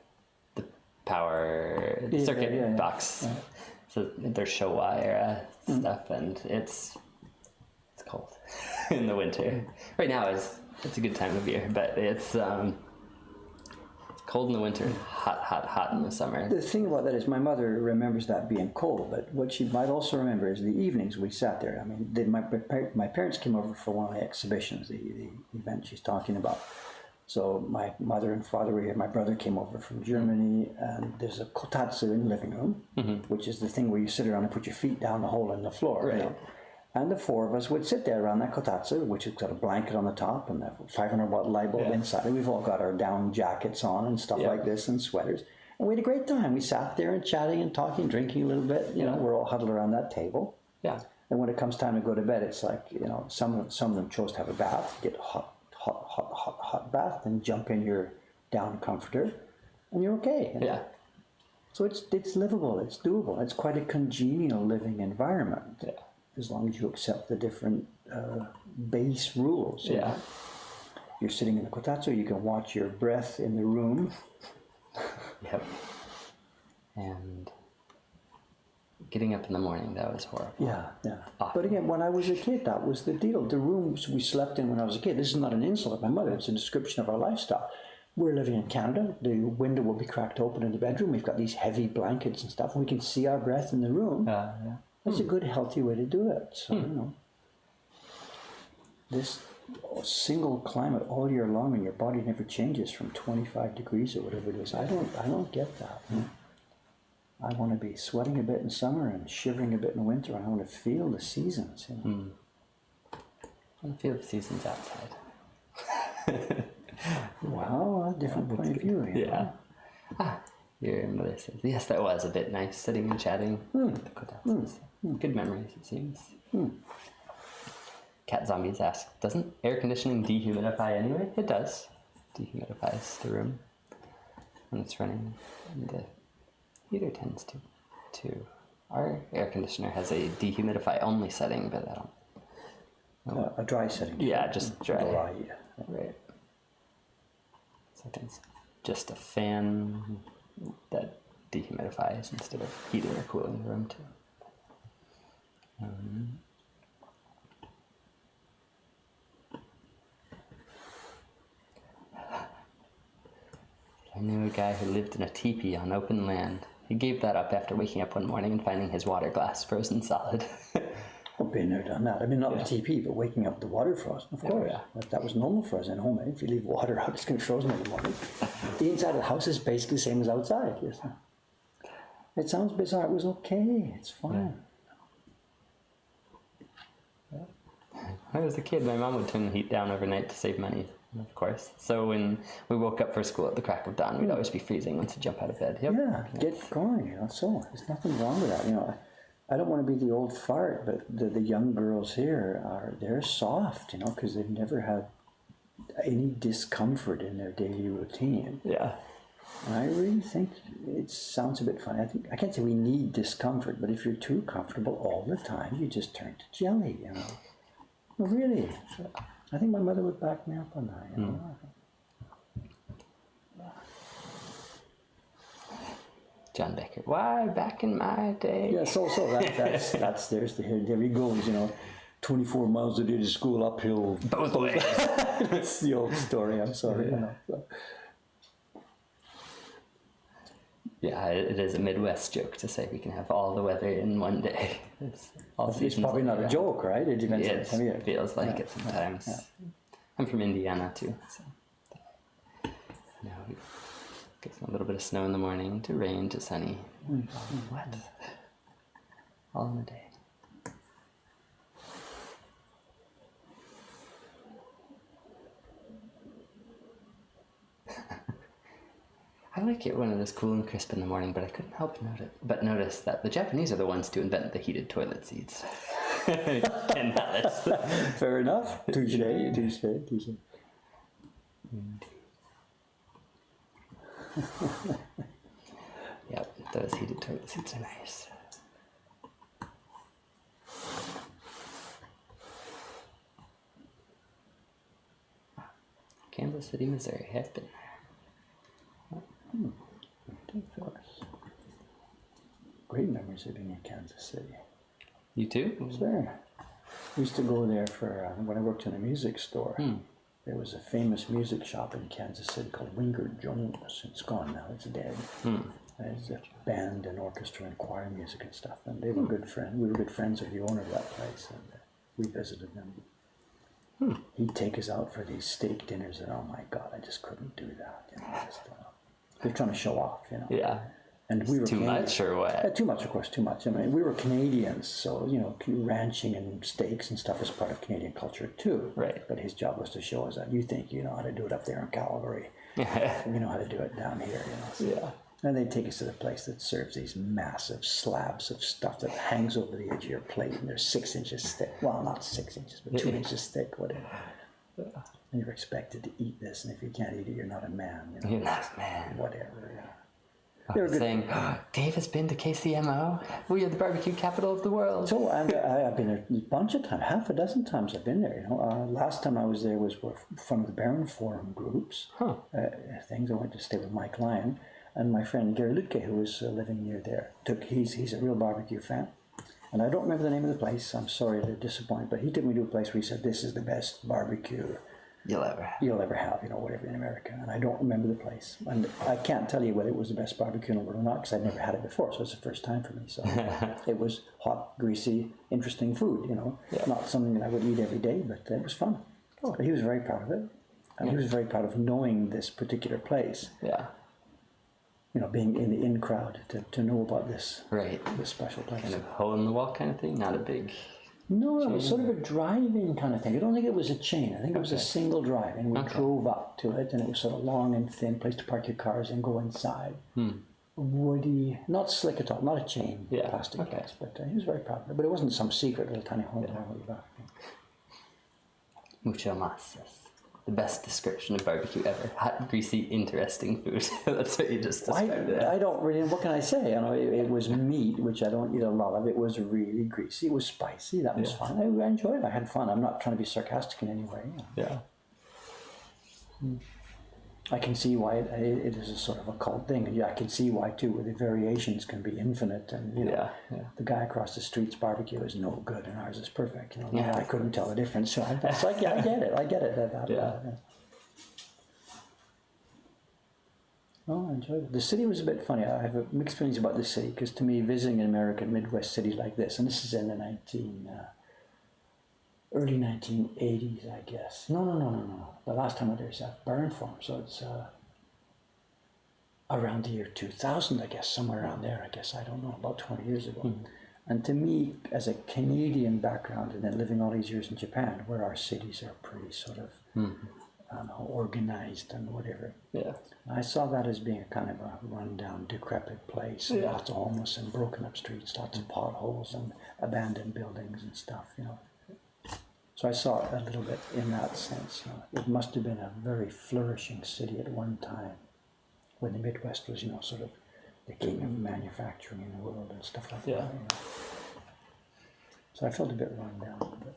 The power circuit box. Yeah. So there's Showa era stuff, and it's cold in the winter. Right now it's a good time of year, but it's cold in the winter, hot in the summer. The thing about that is my mother remembers that being cold, but what she might also remember is the evenings we sat there. I mean, my parents came over for one of the exhibitions, the event she's talking about. So my mother and father were here. My brother came over from Germany, and there's a kotatsu in the living room, which is the thing where you sit around and put your feet down the hole in the floor. Right. And the 4 of us would sit there around that kotatsu, which has got a blanket on the top and a 500-watt light bulb inside. And we've all got our down jackets on and stuff like this and sweaters. And we had a great time. We sat there and chatting and talking, drinking a little bit. We're all huddled around that table. Yeah. And when it comes time to go to bed, it's like, some of them chose to have a bath, get a hot bath, and jump in your down comforter, and you're okay. Yeah. So it's livable, it's doable. It's quite a congenial living environment. Yeah. As long as you accept the different base rules. You're sitting in the kotatsu, you can watch your breath in the room. Yep. And getting up in the morning, that was horrible. Yeah. But again, when I was a kid, that was the deal. The rooms we slept in when I was a kid, this is not an insult of my mother, it's a description of our lifestyle. We're living in Canada, the window will be cracked open in the bedroom, we've got these heavy blankets and stuff, and we can see our breath in the room. That's a good, healthy way to do it. So, this single climate all year long, and your body never changes from 25 degrees or whatever it is. I don't get that. I want to be sweating a bit in summer and shivering a bit in winter. I want to feel the seasons. I want to feel the seasons outside. Wow, a different point of view. Yeah. Your mother says, yes, that was a bit nice, sitting and chatting. Good memories, it seems. Cat Zombies ask, doesn't air conditioning dehumidify anyway? It does. Dehumidifies the room when it's running. And the heater tends to. Our air conditioner has a dehumidify only setting, but I don't. A dry setting. Yeah, just dry. Yeah. Right. So it's just a fan that dehumidifies instead of heating or cooling the room too. I knew a guy who lived in a teepee on open land. He gave that up after waking up one morning and finding his water glass frozen solid. I've been there, done that. I mean, not the TP, but waking up the water frozen, of course. That was normal for us in home. If you leave water out, it's going to be frozen in the morning. The inside of the house is basically the same as outside. Yes. It sounds bizarre. It was okay. It's fine. When I was a kid, my mom would turn the heat down overnight to save money, of course. So when we woke up for school at the crack of dawn, we'd always be freezing once we jump out of bed. Yep. Yeah, get going. So there's nothing wrong with that. I don't want to be the old fart, but the young girls here they're soft, because they've never had any discomfort in their daily routine. Yeah. And I really think it sounds a bit funny. I can't say we need discomfort, but if you're too comfortable all the time, you just turn to jelly, Well, really, I think my mother would back me up on that. John Becker. Why, back in my day? Yeah, so that's there he goes, 24 miles a day to school uphill. Both ways. That's the old story, I'm sorry. Yeah, it is a Midwest joke to say we can have all the weather in one day. It's probably not a joke, right? It depends on the time of year. It feels like it sometimes. I'm from Indiana too, so now we get a little bit of snow in the morning to rain to sunny. What? All in a day. I like it when it is cool and crisp in the morning, but I couldn't help notice that the Japanese are the ones to invent the heated toilet seats. And that's fair enough. Touche. Yep, those heated toilet seats are nice. Kansas City, Missouri. I've been there. Of course. Great memories of being in Kansas City. You too? Sure. We used to go there for when I worked in a music store. There was a famous music shop in Kansas City called Wingard Jones. It's gone now. It's dead. There's a band and orchestra and choir music and stuff. And they were good friends. We were good friends of the owner of that place, and we visited them. He'd take us out for these steak dinners, and oh my God, I just couldn't do that. You know, they're trying to show off, you know. Yeah. And we were too much or what? Too much, of course, too much. I mean, we were Canadians, so, you know, ranching and steaks and stuff is part of Canadian culture too. Right. But his job was to show us that you think you know how to do it up there in Calgary. You know how to do it down here, you know. So, and they'd take us to the place that serves these massive slabs of stuff that hangs over the edge of your plate, and they're 6 inches thick. Well, not 6 inches, but 2 inches thick, whatever. And you're expected to eat this, and if you can't eat it, you're not a man. You know? You're not a man. Whatever, yeah. They were saying, Dave has been to KCMO. We are the barbecue capital of the world. So I've been there a bunch of times, half a dozen times I've been there. You know, last time I was there was for one of the Barron Forum groups. Things. I went to stay with Mike Lyon and my friend Gary Lutke, who was living near there. He's a real barbecue fan, and I don't remember the name of the place. I'm sorry to disappoint, but he took me to a place where he said, "This is the best barbecue you'll ever have, you know, whatever in America." And I don't remember the place, and I can't tell you whether it was the best barbecue in the world or not, because I'd never had it before, so it's the first time for me. So it was hot, greasy, interesting food, you know, not something that I would eat every day, but it was fun. But he was very proud of it, and he was very proud of knowing this particular place. You know, being in the in crowd to know about this this special place. Kind of hole in the wall kind of thing, not a big. No, it was sort of a drive-in kind of thing. I don't think it was a chain. I think it was a single drive-in. We drove up to it, and it was sort of long and thin, place to park your cars and go inside. Woody, not slick at all, not a chain, plastic case, but he was very proud of it. But it wasn't some secret little tiny hole way back. Mucho mas. The best description of barbecue ever. Hot, greasy, interesting food. That's what you just described. I don't really, what can I say? You know, it was meat, which I don't eat a lot of. It was really greasy. It was spicy. That was fun. I enjoyed it. I had fun. I'm not trying to be sarcastic in any way. You know. I can see why it is a sort of a cult thing. And I can see why too, where the variations can be infinite. And, you know, the guy across the street's barbecue is no good and ours is perfect. You know, I couldn't tell the difference. So I get it. I get it. Oh, I enjoyed it. The city was a bit funny. I have a mixed feelings about this city, because to me, visiting an American Midwest city like this, and this is in the early 1980s, I guess. No. The last time I was there was at Barron Farm, so it's around the year 2000, I guess, somewhere around there, I guess. I don't know, about 20 years ago. And to me, as a Canadian background, and then living all these years in Japan, where our cities are pretty sort of, I don't know, organized and whatever. I saw that as being a kind of a rundown, decrepit place. Lots of homeless and broken up streets, lots of potholes and abandoned buildings and stuff, you know. So I saw it a little bit in that sense. You know. It must have been a very flourishing city at one time, when the Midwest was, you know, sort of the king of manufacturing in the world and stuff like that. You know. So I felt a bit run down a little bit.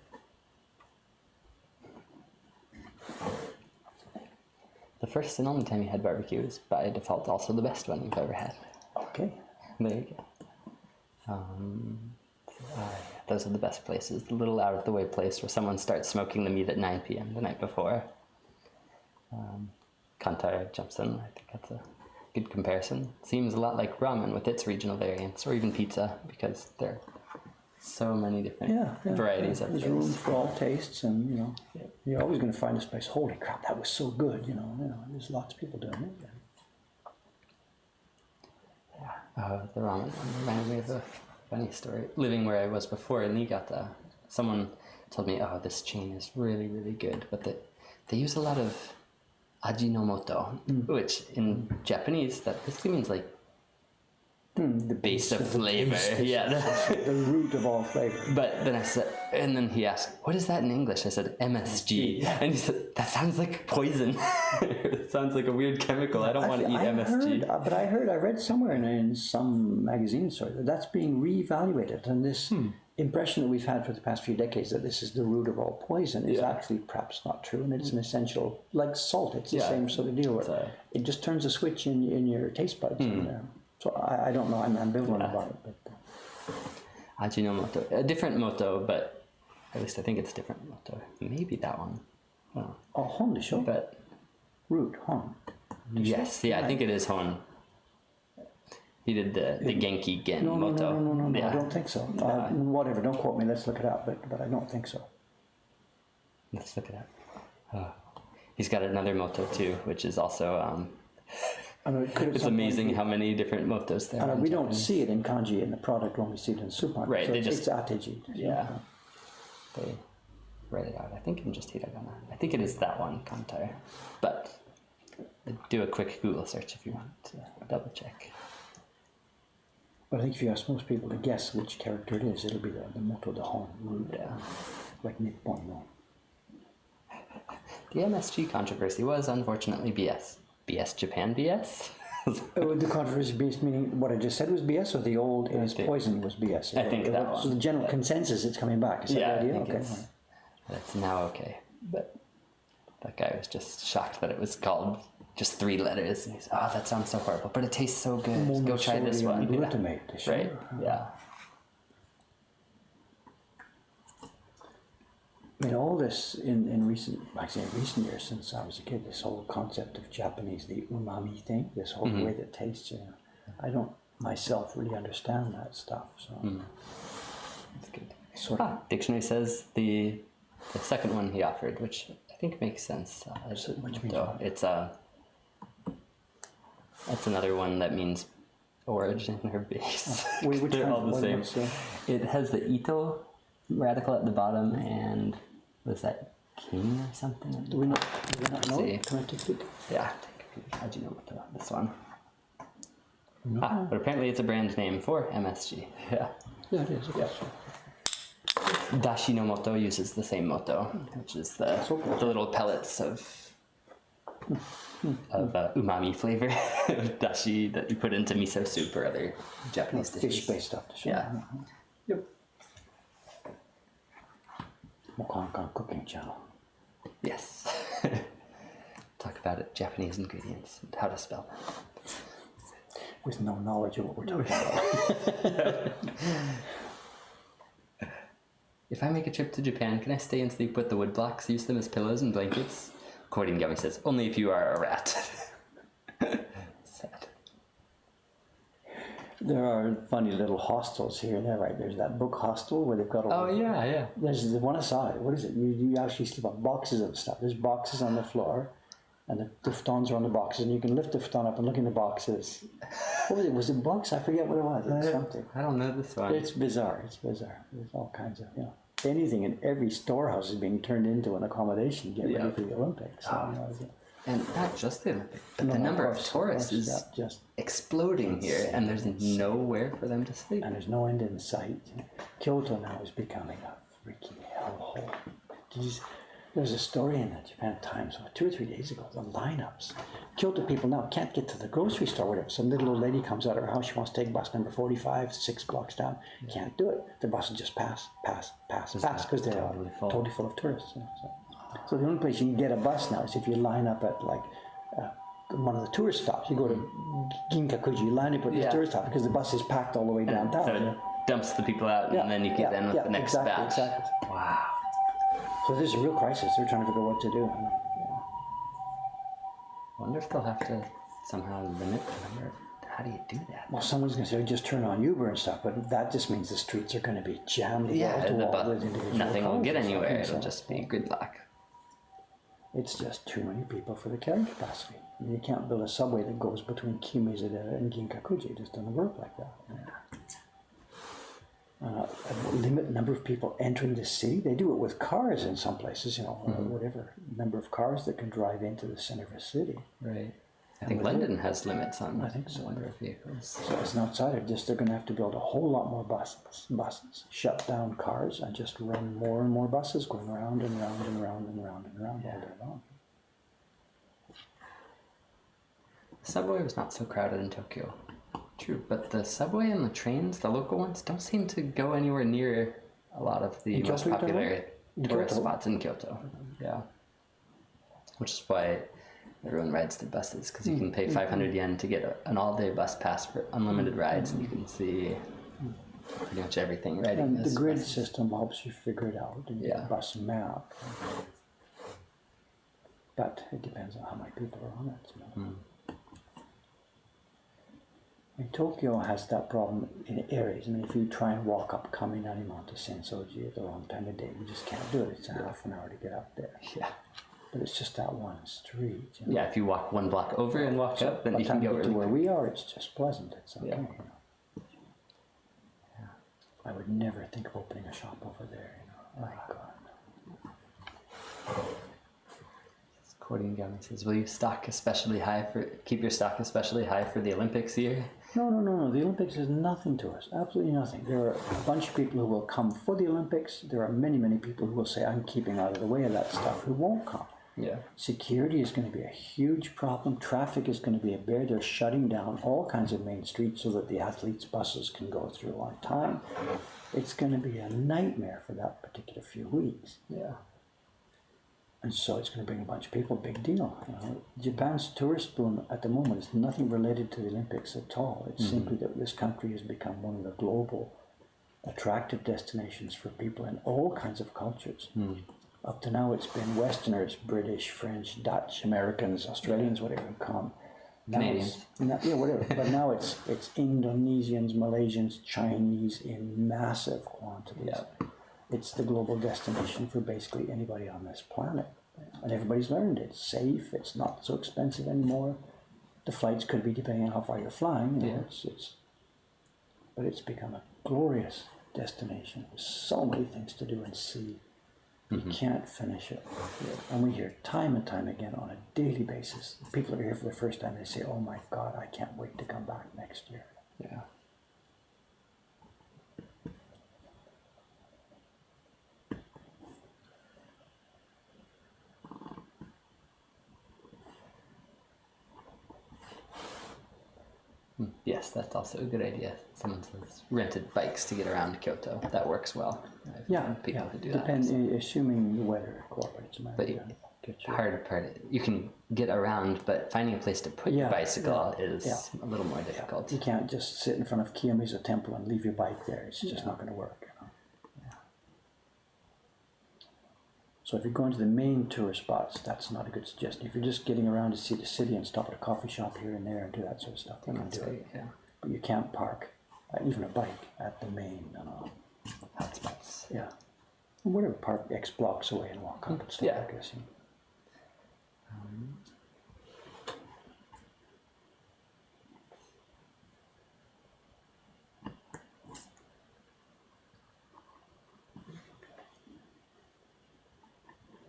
The first and only time you had barbecue is by default also the best one you've ever had. Okay. There you go. Those are the best places. The little out-of-the-way place where someone starts smoking the meat at 9 p.m. the night before. Kantar jumps in. I think that's good comparison. Seems a lot like ramen with its regional variants, or even pizza, because there are so many different varieties of There's things. room for all tastes, and you're always going to find a place. Holy crap, that was so good! There's lots of people doing it. The ramen one reminded me of a funny story. Living where I was before in Niigata, someone told me, "Oh, this chain is really, really good," but they use a lot of ajinomoto, which in Japanese that basically means like the base of flavor. The root of all flavor. But then and then he asked, "What is that in English?" I said, "MSG," and he said, "That sounds like poison. It sounds like a weird chemical. I don't want to eat MSG." I read somewhere in some magazine story that that's being reevaluated, and this impression that we've had for the past few decades that this is the root of all poison is actually perhaps not true, and it's an essential, like salt. It's the same sort of deal. Where it just turns a switch in your taste buds. So I don't know. I'm ambivalent about it, but Ajinomoto, a different moto, but at least I think it's a different moto. Maybe that one. Oh, hon de show. But root hon. Yes, I think it is hon. He did the Genki Gen moto. No, I don't think so. Whatever, don't quote me. Let's look it up. But I don't think so. Let's look it up. He's got another moto too, which is also. It's amazing how many different motos there are. We don't see it in kanji in the product when we see it in the supermarket. Right, so it's ateji. Yeah. They write it out. I think in just hiragana. I think it is that one, kantai. But do a quick Google search if you want to double check. But I think if you ask most people to guess which character it is, it'll be the moto, the hon root. Like Nippon, no. The MSG controversy was unfortunately BS. BS Japan BS? The controversy BS meaning what I just said was BS, or the old it is poison was BS? I think that one. So the general consensus it's coming back. Is that the idea? Okay. It's now okay. But that guy was just shocked that it was called just 3 letters. And he's, "Oh, that sounds so horrible, but it tastes so good. Go try this one." Glutamate, sure. Right, yeah. I mean, all this in recent years since I was a kid, this whole concept of Japanese, the umami thing, this whole way that tastes, I don't myself really understand that stuff. So That's good. Dictionary says the second one he offered, which I think makes sense. Which means what? It's that's another one that means origin or base. They're all the same. It has the ito radical at the bottom, and was that king or something? Do we not know? See. Connected? Yeah, Ajinomoto, this one. No. But apparently it's a brand name for MSG. Yeah. Yeah, it is. Yeah. Dashinomoto uses the same moto, which is the little pellets of umami flavor of dashi that you put into miso soup or other Japanese dishes. Fish-based stuff. Yeah. Yep. Mokankan cooking channel. Yes. Talk about it, Japanese ingredients and how to spell them. With no knowledge of what we're talking about. If I make a trip to Japan, can I stay and sleep with the wood blocks, use them as pillows and blankets? According to Gummy says, only if you are a rat. Sad. There are funny little hostels here and there, right? There's that book hostel where they've got all yeah. There's the one aside. What is it? You actually sleep on boxes of stuff. There's boxes on the floor, and the futons are on the boxes, and you can lift the futon up and look in the boxes. What was it? Was it books? I forget what it was. It was something. I don't know this one. It's bizarre. There's all kinds of, anything in every storehouse is being turned into an accommodation to get ready for the Olympics. And not just the Olympics, but the number of tourists is just exploding here, and there's nowhere for them to sleep. And there's no end in sight. Kyoto now is becoming a freaking hellhole. There's a story in the Japan Times 2 or 3 days ago, the lineups. Kyoto people now can't get to the grocery store, whatever. Some little old lady comes out of her house, she wants to take bus number 45, 6 blocks down. Can't do it. The bus will just pass, because they're totally full of tourists. So the only place you can get a bus now is if you line up at one of the tourist stops. You go to Ginkakuji, you line up at the tourist stop because the bus is packed all the way downtown. So it dumps the people out, and then you get in with the next batch. Exactly. Wow. So there's a real crisis. They're trying to figure out what to do. I wonder if they'll have to somehow limit the number. How do you do that? Well, someone's going to say, just turn on Uber and stuff, but that just means the streets are going to be jammed wall to wall with individual nothing will cars get and stuff, anywhere. and It'll so just be gridlock. It's just too many people for the carrying capacity. I mean, you can't build a subway that goes between Kimizadera and Ginkakuji. It just doesn't work like that. A limit number of people entering the city. They do it with cars in some places, you know, whatever number of cars that can drive into the center of a city. Right. I think London has limits on I think so. the number of vehicles. So it's not outside. They're going to have to build a whole lot more buses, shut down cars, and just run more and more buses going round and round and round and round and round all day long. The subway was not so crowded in Tokyo. True, but the subway and the trains, the local ones, don't seem to go anywhere near a lot of the most popular tourist spots in Kyoto. Yeah. Which is why everyone rides the buses, because you can pay 500 yen to get an all-day bus pass for unlimited rides, and you can see pretty much everything right in And this the grid buses. system helps you figure it out in your bus map. But it depends on how many people are on it. You know? I mean, Tokyo has that problem in areas. I mean, if you try and walk up Kaminari to Sensoji at the wrong time of day, you just can't do it. It's a half an hour to get up there. Yeah. But it's just that one street. You know? Yeah, if you walk one block over and walk up, then by you the can time go you get to really where we are, it's just pleasant. It's okay. Yeah. You know? I would never think of opening a shop over there. You know? My God. Quoting Gummy says, will you keep your stock especially high for the Olympics year? No. The Olympics is nothing to us. Absolutely nothing. There are a bunch of people who will come for the Olympics. There are many, many people who will say, I'm keeping out of the way of that stuff, who won't come. Yeah. Security is going to be a huge problem. Traffic is going to be a bear. They're shutting down all kinds of main streets so that the athletes' buses can go through on time. It's going to be a nightmare for that particular few weeks. Yeah. And so it's going to bring a bunch of people, big deal. You know, Japan's tourist boom at the moment is nothing related to the Olympics at all. It's simply that this country has become one of the global attractive destinations for people in all kinds of cultures. Up to now it's been Westerners, British, French, Dutch, Americans, Australians, whatever who come. Canadians. Whatever. But now it's Indonesians, Malaysians, Chinese in massive quantities. Yeah. It's the global destination for basically anybody on this planet. And everybody's learned it's safe, it's not so expensive anymore. The flights could be depending on how far you're flying. You know, but it's become a glorious destination. There's so many things to do and see. You can't finish it. And we hear time and time again on a daily basis. People are here for the first time, they say, oh my God, I can't wait to come back next year. Yeah. Yes, that's also a good idea. Someone says rented bikes to get around Kyoto. That works well. I've known people who do that. Assuming the weather cooperates. But hard part, you can get around, but finding a place to put your bicycle is a little more difficult. You can't just sit in front of Kiyomizu Temple and leave your bike there. It's just not going to work. You know? So if you're going to the main tourist spots, that's not a good suggestion. If you're just getting around to see the city and stop at a coffee shop here and there and do that sort of stuff, you can do it. Yeah. But you can't park even a bike at the main hotspots. Yeah. And whatever, park X blocks away and walk up and stuff like this. You know.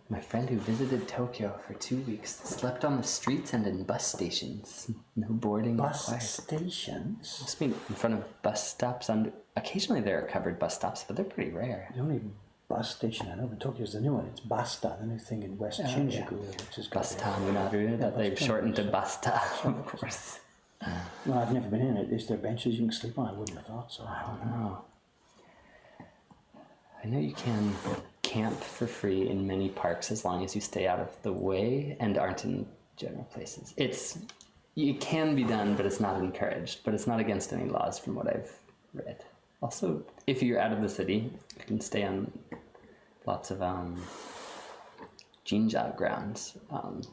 My friend who visited Tokyo for 2 weeks slept on the streets and in bus stations. No boarding Bus required. stations? Just mean in front of bus stops. Occasionally there are covered bus stops, but they're pretty rare. The only bus station I know in Tokyo is the new one. It's Basta, the new thing in West Shinjuku, which is Basta Munaru, that they've shortened to Basta, of course. Well, I've never been in it. Is there benches you can sleep on? I wouldn't have thought so. I don't know. I know you can camp for free in many parks as long as you stay out of the way and aren't in general places. It can be done, but it's not encouraged. But it's not against any laws from what I've read. Also, if you're out of the city, you can stay on lots of Jinja grounds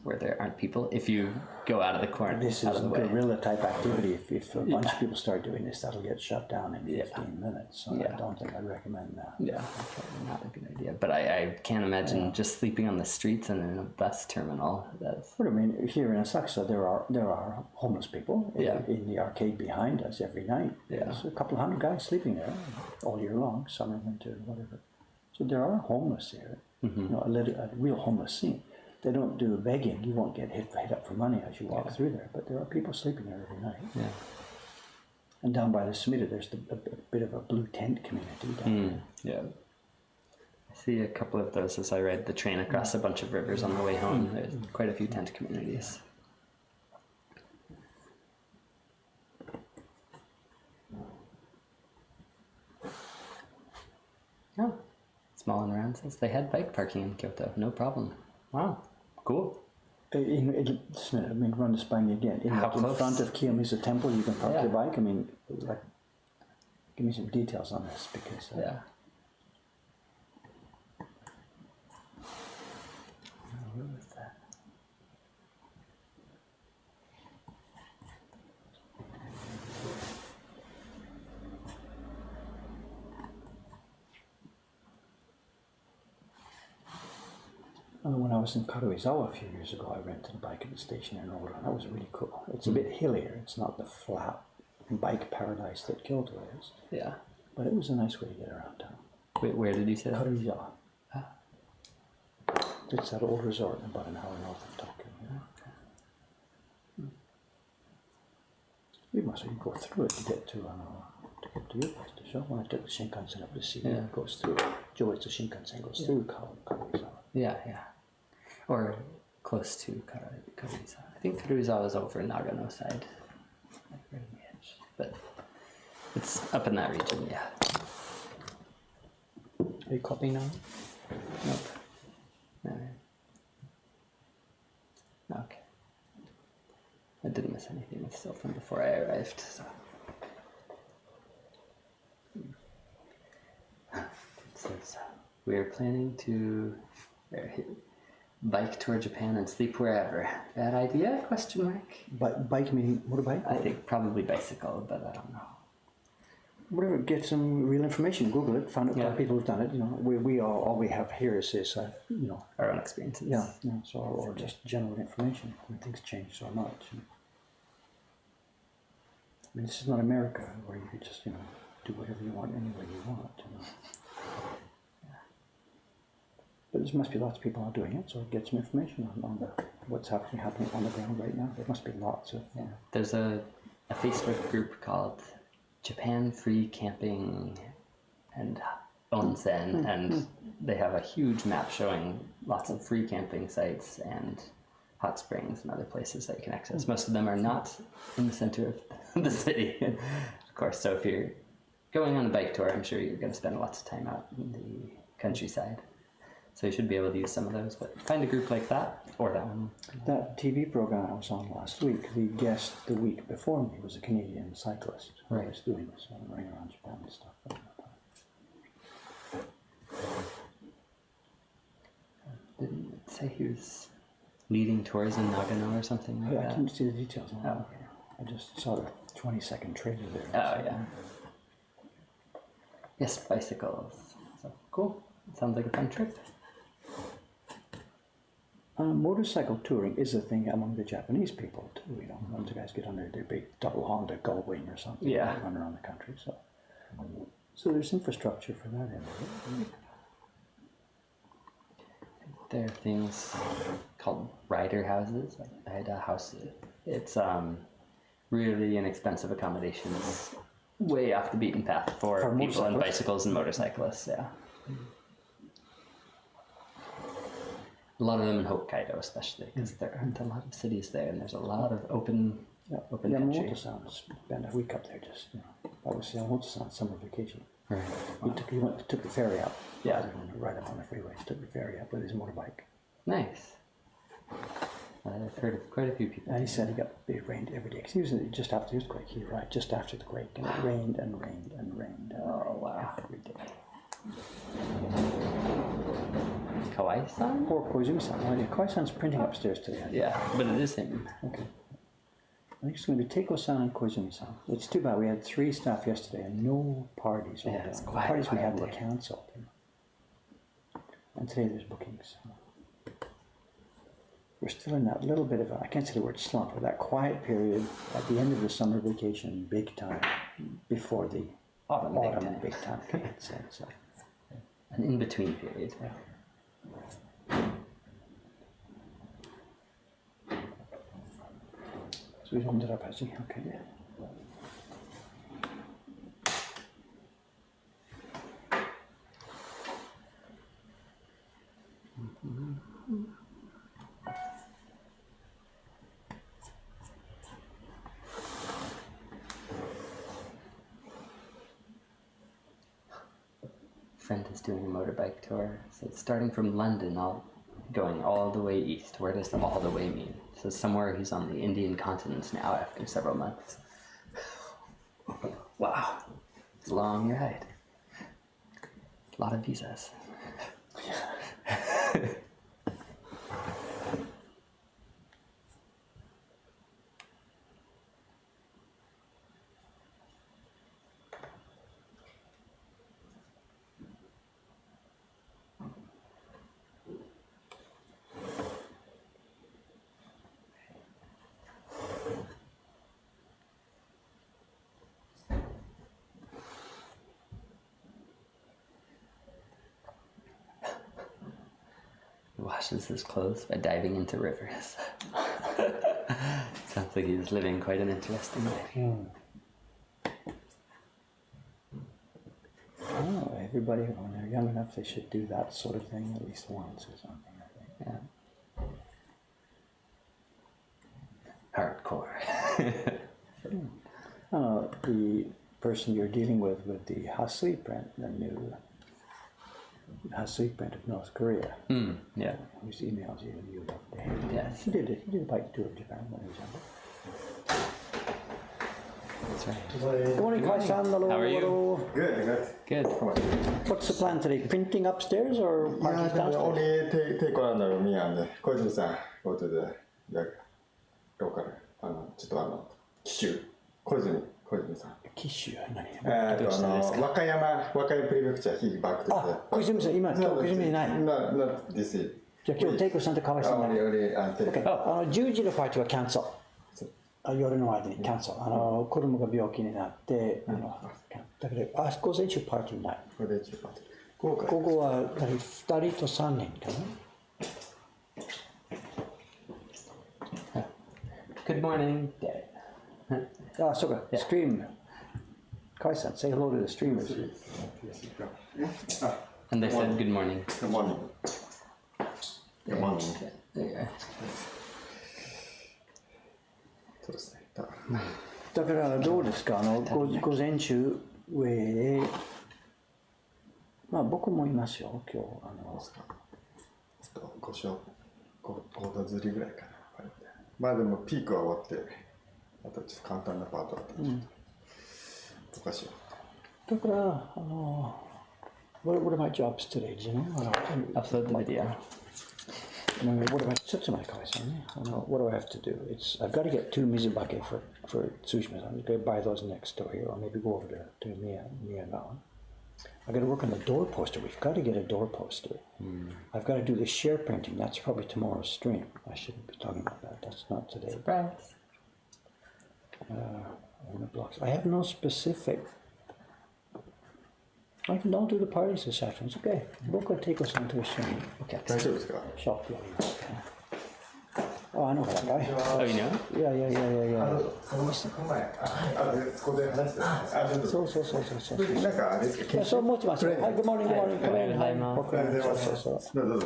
where there aren't people. If you go out of the corner, This out is of the way. guerrilla type activity. If a bunch of people start doing this, that'll get shut down in 15 minutes. So I don't think I'd recommend that. Yeah, probably not a good idea. But I can't imagine just sleeping on the streets and in a bus terminal. That's... But I mean, here in Asuxa, there are homeless people in the arcade behind us every night. Yeah. There's a couple of hundred guys sleeping there all year long, summer, winter, whatever. So there are homeless here. You know, a real homeless scene. They don't do begging. You won't get hit up for money as you walk through there. But there are people sleeping there every night. Yeah. And down by the Smiths, there's a bit of a blue tent community down there. Yeah. I see a couple of those as I ride the train across a bunch of rivers on the way home. There's quite a few tent communities. Oh, Small and Round says they had bike parking in Kyoto. No problem. Wow, cool. Just a minute, I mean, run this by me again. In front of Kiyomizu Temple, you can park your bike. I mean, like, give me some details on this because. Yeah. Where was that? When I was in Karuizawa a few years ago, I rented a bike at the station in Oda, and that was really cool. It's a bit hillier. It's not the flat bike paradise that Kyoto is. Yeah. But it was a nice way to get around town. Wait, where did you say that? Karuizawa. It's that old resort about an hour north of Tokyo. You must go through it to get to your place to show. When I took the Shinkansen up to see it goes through. Joetsu Shinkansen goes through Karuizawa. Yeah. Or close to Karuizawa. I think Karuizawa is over Nagano side. Like right on the edge. But it's up in that region, yeah. Are you copying now? Nope. No. Okay. I didn't miss anything. It's still from before I arrived, so. It says, we're planning to bike tour Japan and sleep wherever. Bad idea? Question mark. Bike meaning motorbike? I think probably bicycle, but I don't know. Whatever, get some real information. Google it. Find out people who've done it. You know, we all we have here is you know, our own experiences. Yeah. So or just general information when things change so much. I mean, this is not America where you could just do whatever you want any way you want. But there must be lots of people out doing it, so get some information on what's happening on the ground right now. There must be lots of. There's a Facebook group called Japan Free Camping and Onsen, and they have a huge map showing lots of free camping sites and hot springs and other places that you can access. Most of them are not in the center of the city, of course. So if you're going on a bike tour, I'm sure you're going to spend lots of time out in the countryside. So you should be able to use some of those, but find a group like that, or that one. That TV program I was on last week, the guest the week before me was a Canadian cyclist who was doing this, running around Japan and stuff. Didn't it say he was leading tours in Nagano or something like that? I didn't see the details on that. Okay. I just saw the 20-second trailer there. Oh, yeah. Yes, bicycles. So, cool. Sounds like a fun trip. Motorcycle touring is a thing among the Japanese people too. Once the guys get on their big double Honda Gullwing or something, they run around the country. So there's infrastructure for that in there. There are things called rider houses. I had a house. It's really inexpensive accommodations, way off the beaten path for people on bicycles and motorcyclists. Yeah. A lot of them in Hokkaido, especially, because there aren't a lot of cities there, and there's a lot of open country. Yamamoto-san spent a week up there just, that was Yamamoto-san's summer vacation. Right. He took the ferry up. Yeah. Right up on the freeway. He took the ferry up with his motorbike. Nice. I've heard of quite a few people. And he said it rained every day, because he was just after the earthquake. He arrived just after the quake, and it rained and rained and rained. Oh, wow. Every day. Kawai-san? Or Koizumi-san. Oh, yeah, Kawai-san's printing upstairs today. Yeah, but it is him. Okay. I think it's going to be Teiko-san and Koizumi-san. It's too bad. We had 3 staff yesterday and no parties. Yeah, it's the quiet, parties we quiet had were day. cancelled. And today there's bookings. We're still in that little bit of I can't say the word slump, but that quiet period at the end of the summer vacation, big time, before the Autumn big time period. So. An in-between period. So we opened it up, has he? Okay. Yeah. Friend is doing a motorbike tour, so it's starting from London, going all the way east. Where does all the way mean? So somewhere he's on the Indian continent now after several months. Wow, it's a long ride. A lot of visas. He washes his clothes by diving into rivers. Sounds like he's living quite an interesting life. Oh, everybody, when they're young enough, they should do that sort of thing at least once or something, I think. Yeah. Hardcore. The person you're dealing with the Hasui print, the new Hasui print of North Korea, Yeah. whose emails you love to hate. Yes. He did it. He did a bike tour of Japan when he was younger. That's right. Good morning, Kai-san. Hello. How are you? Hello. Good. Good. What's the plan today? Printing upstairs or parties downstairs? Only take on me and Koizumi-san go to the local ちょっと紀州小泉さん Kishu, 和歌山プリフェクチャーヒーバックですね小泉さん、今日小泉いない。Not this year. じゃあ今日テイクさんと河合さんが。10時のパーティーはキャンセル。夜の間にキャンセル。子供が病気になって、だけど、午前中パーティーない。午後は2人と3人かな。Good morning, Dad. そうか、ストリーム。Kai san, say hello to the streamers. And they said good morning. Good morning. Good morning. There you are. そうですね。だからどうですか、午前中上へ、まあ僕もいますよ、今日。5度ずりぐらいかな。まあでもピークは終わって、あとちょっと簡単なパートだったんで、おかしい。だから、what are my jobs today? Do you know? Upload the video. What am I? ちょっと前からですよね。What do I have to do? I've got to get 2 mizubake for Tsushima. I'm going to buy those next door here, or maybe go over to Miyagawa. I've got to work on the door poster. We've got to get a door poster. I've got to do the share printing. That's probably tomorrow's stream. I shouldn't be talking about that. That's not today. Surprise. Blocks. I have no specific. Don't do the parties this afternoon. It's okay. 僕はtake us on to a stream. Okay. 大丈夫ですか Shop. Oh, I know that guy. Oh, you know? Yeah. この前、ここで話してた。そう。なんかあれですかそう思ってますよ。はい、Good morning, good morning. Come in. はい僕はそう。どうぞ。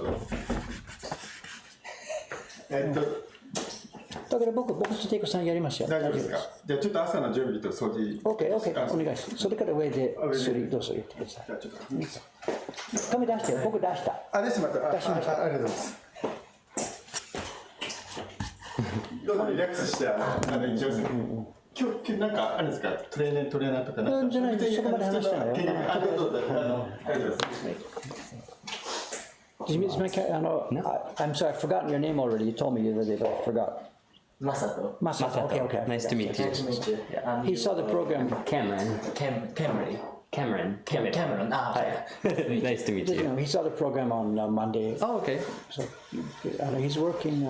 だから僕とテイクさんやりますよ。大丈夫ですかじゃあちょっと朝の準備と掃除。OK、お願いします。それから上でどうぞ言ってください。じゃあちょっと。紙出してよ。僕出した。出しました。出しました。ありがとうございます。どうぞリラックスして一応今日なんかあるんですかトレーナーとかなんか。じゃないです。そこまで話したのよ。ありがとうございます。Did you meet this man? I know. No. I'm sorry, I've forgotten your name already. You told me the other day, but I forgot. Masato. Masato. Okay. I Nice forgot. to meet you. Nice to meet you. Yeah. He saw the program. Cameron. Cameron. Cameron. Ah, okay. Nice to meet You you. know, he saw the program on Monday. Oh, okay. So he's working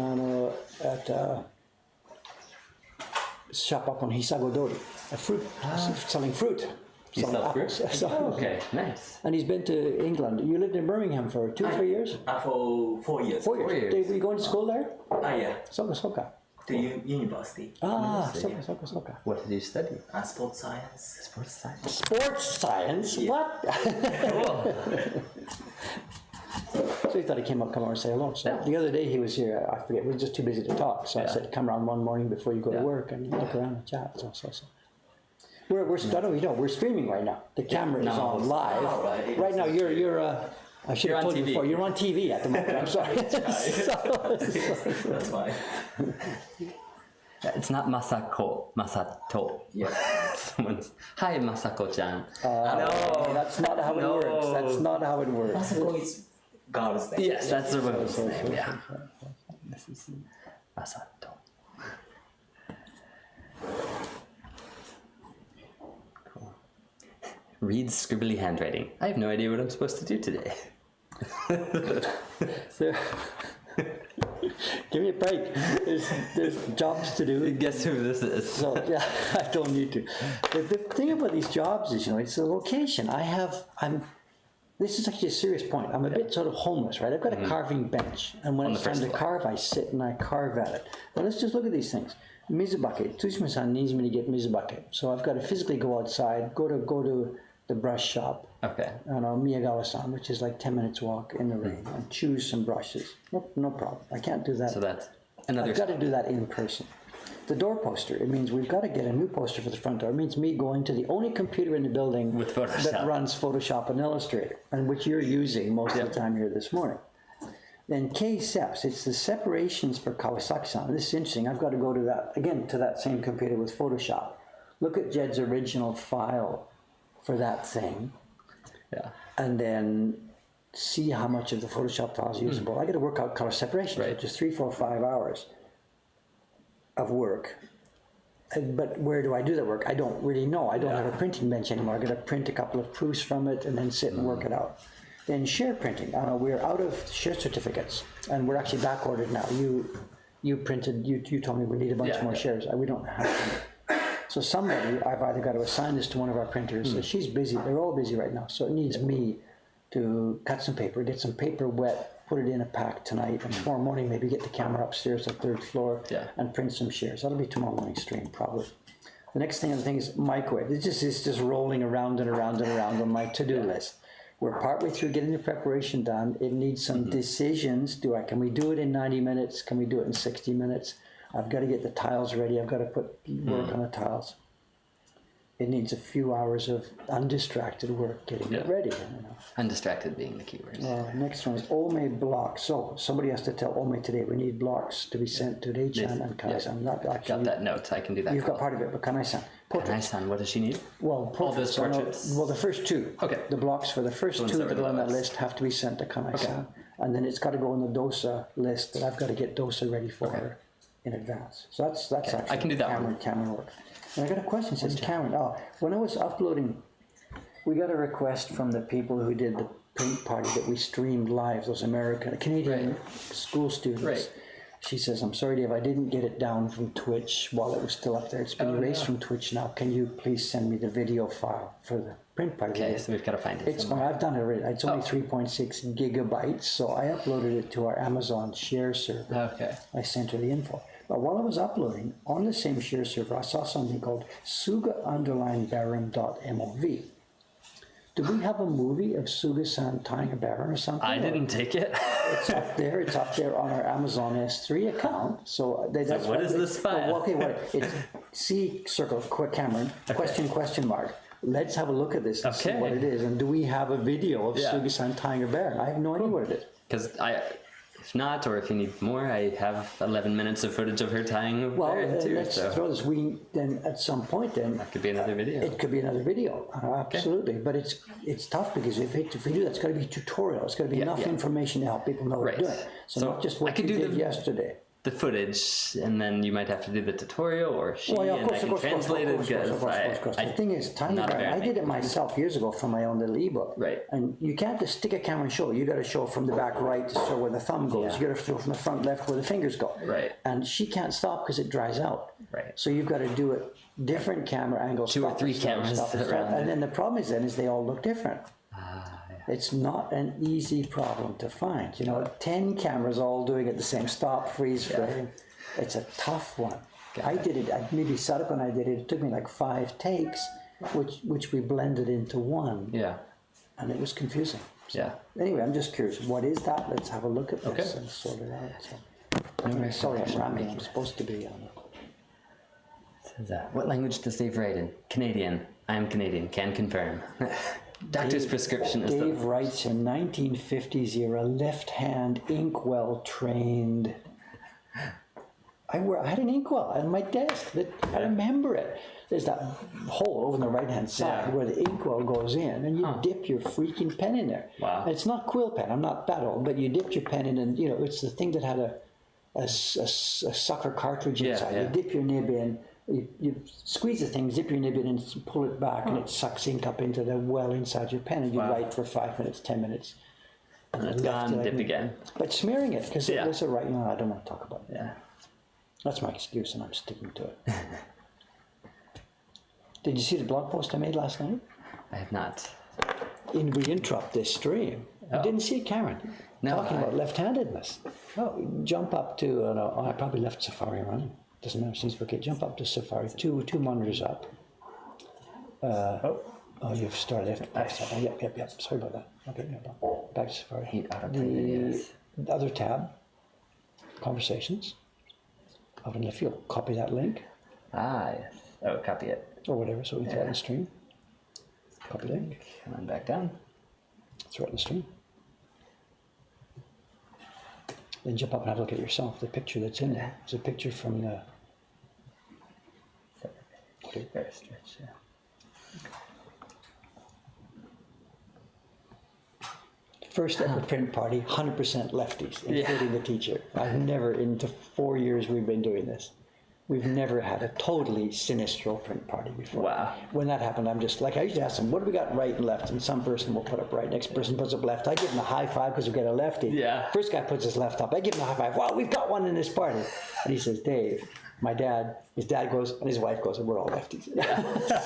at a shop up on Hisagodori, a fruit, selling fruit. You selling sell fruit? apples. So- Oh, okay. Nice. And he's been to England. You lived in Birmingham for 2 or 3 years? For 4 years. 4 years. 4 years. Were you going to school there? Yeah. Soka. To university. Soka. What did you study? Sports science. Sports science. Sports science? What? Cool. So he thought he'd come over and say hello. So the other day he was here, I forget, we were just too busy to talk. So I said, come around one morning before you go to work and look around and chat. So. We're streaming right now. The camera is on live. Oh, right. Right now you're I should You're have on told you TV. before, you're on TV at the moment. I'm sorry. That's fine. It's not Masako. Masato. Yeah. Someone's. Hi, Masako-chan. No, that's not how it works. That's not how it works. Masako is girl's name. Yes, that's the woman's name. Yeah. This is Masato. Cool. Reads scribbly handwriting. I have no idea what I'm supposed to do today. So, give me a break. There's jobs to do. Guess who this is? So yeah, I don't need to. The thing about these jobs is, it's the location. This is actually a serious point. I'm a bit sort of homeless, right? I've got a carving bench, and when On it's the time first to floor. carve, I sit and I carve at it. Now let's just look at these things. Mizubake. Tsushima-san needs me to get mizubake, so I've got to physically go outside, go to the brush shop. Okay. Miyagawa-san, which is like 10 minutes walk in the rain, and choose some brushes. No problem. I can't do that. So that's another. I've got to do that in person. The door poster, it means we've got to get a new poster for the front door. It means me going to the only computer in the building With Photoshop. that runs Photoshop and Illustrator, and which you're using most of the time here this morning. Then K-SEPs, it's the separations for Kawasaki-san. This is interesting. I've got to go to that same computer with Photoshop. Look at Jed's original file for that thing, Yeah. and then see how much of the Photoshop file is usable. I got to work out color separation, Right. which is 3, 4, 5 hours of work. But where do I do that work? I don't really know. I don't have a printing bench anymore. I got to print a couple of proofs from it and then sit and work it out. Then share printing. We're out of share certificates, and we're actually back ordered now. You printed. You told me we need a bunch more shares. We don't have them. So somebody, I've either got to assign this to one of our printers. She's busy. They're all busy right now. So it needs me to cut some paper, get some paper wet, put it in a pack tonight, and tomorrow morning maybe get the camera upstairs, the 3rd floor, and print some shares. That'll be tomorrow morning stream probably. The next thing is microwave. It's just rolling around and around and around on my to-do list. We're partway through getting the preparation done. It needs some decisions. Can we do it in 90 minutes? Can we do it in 60 minutes? I've got to get the tiles ready. I've got to put work on the tiles. It needs a few hours of undistracted work getting it ready. Undistracted being the keyword. Next one is Ome blocks. So somebody has to tell Ome today we need blocks to be sent to Dei-chan and Kanai-san. Not Got actually. that note. I can do that. You've got part of it, but Kanai-san. Kanai-san, what does she need? Well, portraits. those portraits? Well, the first 2. Okay. The blocks for the first ones 2 that that were are on that lowest. list have to be sent to Kanai-san. And then it's got to go on the dosa list that I've got to get dosa ready for her in advance. So that's actually I can do that one. Cameron work. And I got a question. It says Cameron. When I was uploading, we got a request from the people who did the print party that we streamed live. Those Canadian school students. Right. She says, "I'm sorry, Dave, I didn't get it down from Twitch while it was still up there. It's been erased from Twitch now. Can you please send me the video file for the print party?" Okay, so we've got to find it. I've done it already. It's only 3.6 gigabytes, so I uploaded it to our Amazon share server. Okay. I sent her the info. But while I was uploading, on the same share server, I saw something called suga_baron.mov. Do we have a movie of Suga-san tying a baron or something? I didn't take it. It's up there. It's up there on our Amazon S3 account. So that's what is this file? It's C circle Cameron question mark. Let's have a look at this and see what it is. And do we have a video of Suga-san tying a baron? I have no idea what it is. Because if not, or if you need more, I have 11 minutes of footage of her tying over Well, there too. let's So throw this. We then at some point then that could be another video. it could be another video. Absolutely, but it's tough because if we do that, it's got to be tutorial. It's got to be enough information to help people know what Right. they're doing. So not just what you did yesterday. The footage, and then you might have to do the tutorial, or she, Well, yeah, and I can translate it because The thing is, tiny not a brand. I did it myself years ago for my own little ebook. Right. And you can't just stick a camera and show it. You got to show from the back right to show where the thumb goes. Yeah. You got to show from the front left where the fingers go. Right. And she can't stop because it dries out. Right. So you've got to do it different camera angles. Two or three cameras around And then the problem is they all look different. It's not an easy problem to find. 10 cameras all doing it the same. Stop, freeze, frame. It's a tough one. I did it. Maybe Sadako and I did it. It took me like 5 takes, which we blended into one. Yeah. And it was confusing. So, Yeah. Anyway, I'm just curious. What is that? Let's have a look at this and sort it out. So, anyway, sorry, I'm rambling. I'm supposed to be. What language does Dave write in? Canadian. I am Canadian. Can confirm. Doctor's prescription is Dave writes in 1950s era, left-hand inkwell trained. I had an inkwell on my desk. I remember it. There's that hole over on the right-hand side where the inkwell goes in, and you dip your freaking pen in there. Wow. And it's not quill pen. I'm not that old, but you dipped your pen in, and it's the thing that had a sucker cartridge inside. You dip your nib in. You squeeze the thing, zip your nib in, and pull it back, and it sucks ink up into the well inside your pen, and you write for 5 minutes, 10 minutes. And it's gone, dip again. But smearing it, because it was a right. No, I don't want to talk about it. Yeah. That's my excuse, and I'm sticking to it. Did you see the blog post I made last night? I have not. We interrupt this stream. You didn't see it, Karen? No, Talking about left-handedness. Oh, jump up to. I probably left Safari running. Doesn't matter since we're okay. Jump up to Safari. Two monitors up. Oh, you've started. I have to press that. Yep. Sorry about that. Okay, back to Safari. Hate autoplay videos. The other tab. Conversations. Out in the field. Copy that link. Yes. Oh, copy it. Or whatever, so we throw it in the stream. Copy link. And then back down. Throw it in the stream. Then jump up and have a look at yourself, the picture that's in there. It's a picture from the... Very stretch, yeah. First ever print party, 100% lefties, including the teacher. I've never, in the 4 years we've been doing this, we've never had a totally sinistral print party before. Wow. When that happened, I'm just like, I used to ask them, what do we got right and left? And some person will put up right, next person puts up left. I give them a high five because we got a lefty. Yeah. First guy puts his left up. I give him a high five. Wow, we've got one in this party. And he says, Dave, his dad goes, and his wife goes, and we're all lefties.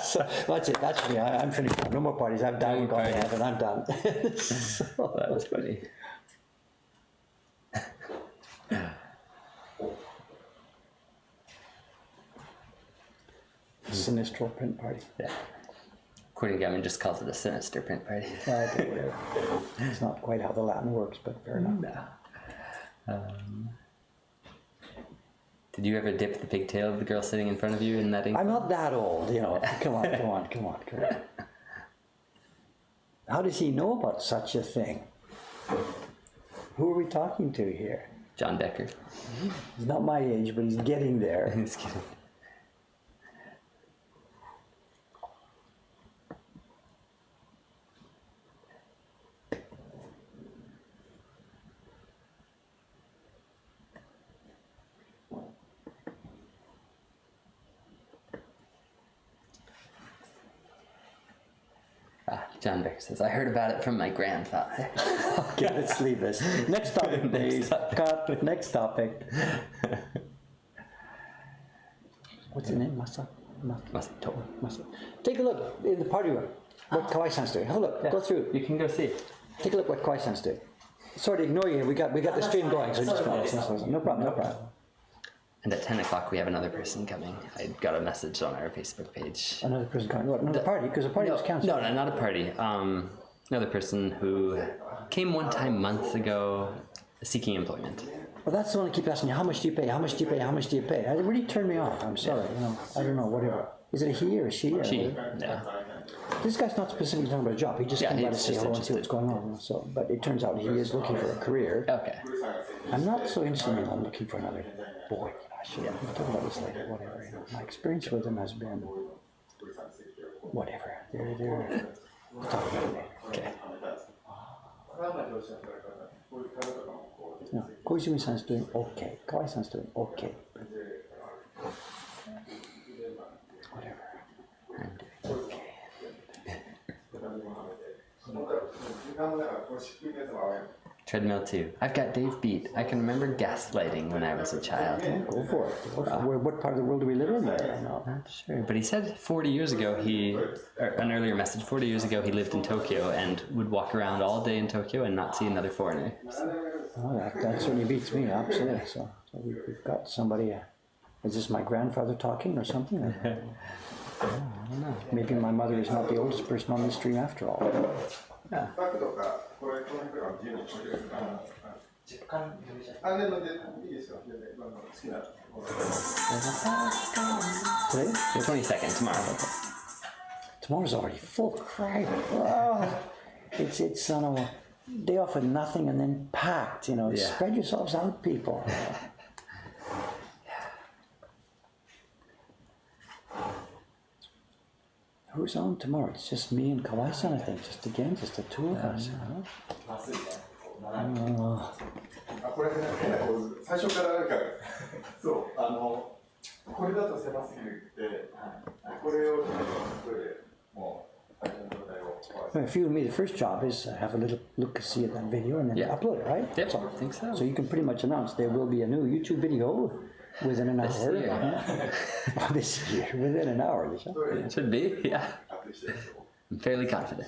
So that's it. That's me. I'm finished now. No more parties. I've died and gone to heaven. I'm done. So, That was funny. Sinistral print party. Yeah. Corey Gavin just calls it a sinister print party. Okay, whatever. It's not quite how the Latin works, but fair enough. Did you ever dip the pigtail of the girl sitting in front of you in that ink? I'm not that old, Come on. How does he know about such a thing? Who are we talking to here? John Decker. He's not my age, but he's getting there. Just kidding. John Becker says, I heard about it from my grandfather. Okay, let's leave this. Next topic, please. Cut. Next topic. What's your name? Masa? Masa. Take a look in the party room. What Kawai-san's doing. Have a look. Yeah. Go through. You can go see. Take a look what Kawai-san's doing. Sorry to ignore you. We got the stream going. So just no problem. And at 10 o'clock, we have another person coming. I got a message on our Facebook page. Another person coming. What? Another party? Because the party was canceled. No, not a party. Another person who came one time months ago seeking employment. Well, that's the one I keep asking you. How much do you pay? How much do you pay? How much do you pay? It really turned me off. I'm sorry. I don't know. Whatever. Is it a he or a she? Or She, whatever? yeah. This guy's not specifically talking about a job. He just came by to he's say just hello and see what's interested. going on. So, but it turns out he is looking for a career. Okay. I'm not so interested in looking for another boy. I should have talked about this later. Whatever. You know. My experience with them has been whatever. They're. We'll talk about it later. Okay. No, Koizumi-san's doing okay. Kawai-san's doing okay. Whatever. I'm doing okay. Treadmill 2. I've got Dave beat. I can remember gaslighting when I was a child. Go for it. Go for it. What part of the world do we live in there? Not sure, but he said 40 years ago an earlier message, 40 years ago he lived in Tokyo and would walk around all day in Tokyo and not see another foreigner. Oh, that certainly beats me, absolutely. So we've got somebody, is this my grandfather talking or something? I don't know. Maybe my mother is not the oldest person on this stream after all. Yeah. Today? The 22nd, tomorrow. Tomorrow's already full. Crap. Oh, it's on a day off with nothing and then packed, you know. Yeah. Spread yourselves out, people. Who's on tomorrow? It's just me and Kawai-san, I think. Just the two of us. Oh. これね、変な構図、最初からなんか、そう、これだと狭すぎるって、これをトイレ、もう、最初の状態を。If you and me, the first job is have a little look-see at that video and then upload it, right? Yep, I think so. So you can pretty much announce there will be a new YouTube video within an hour. This year, within an hour. It should be, yeah. I'm fairly confident.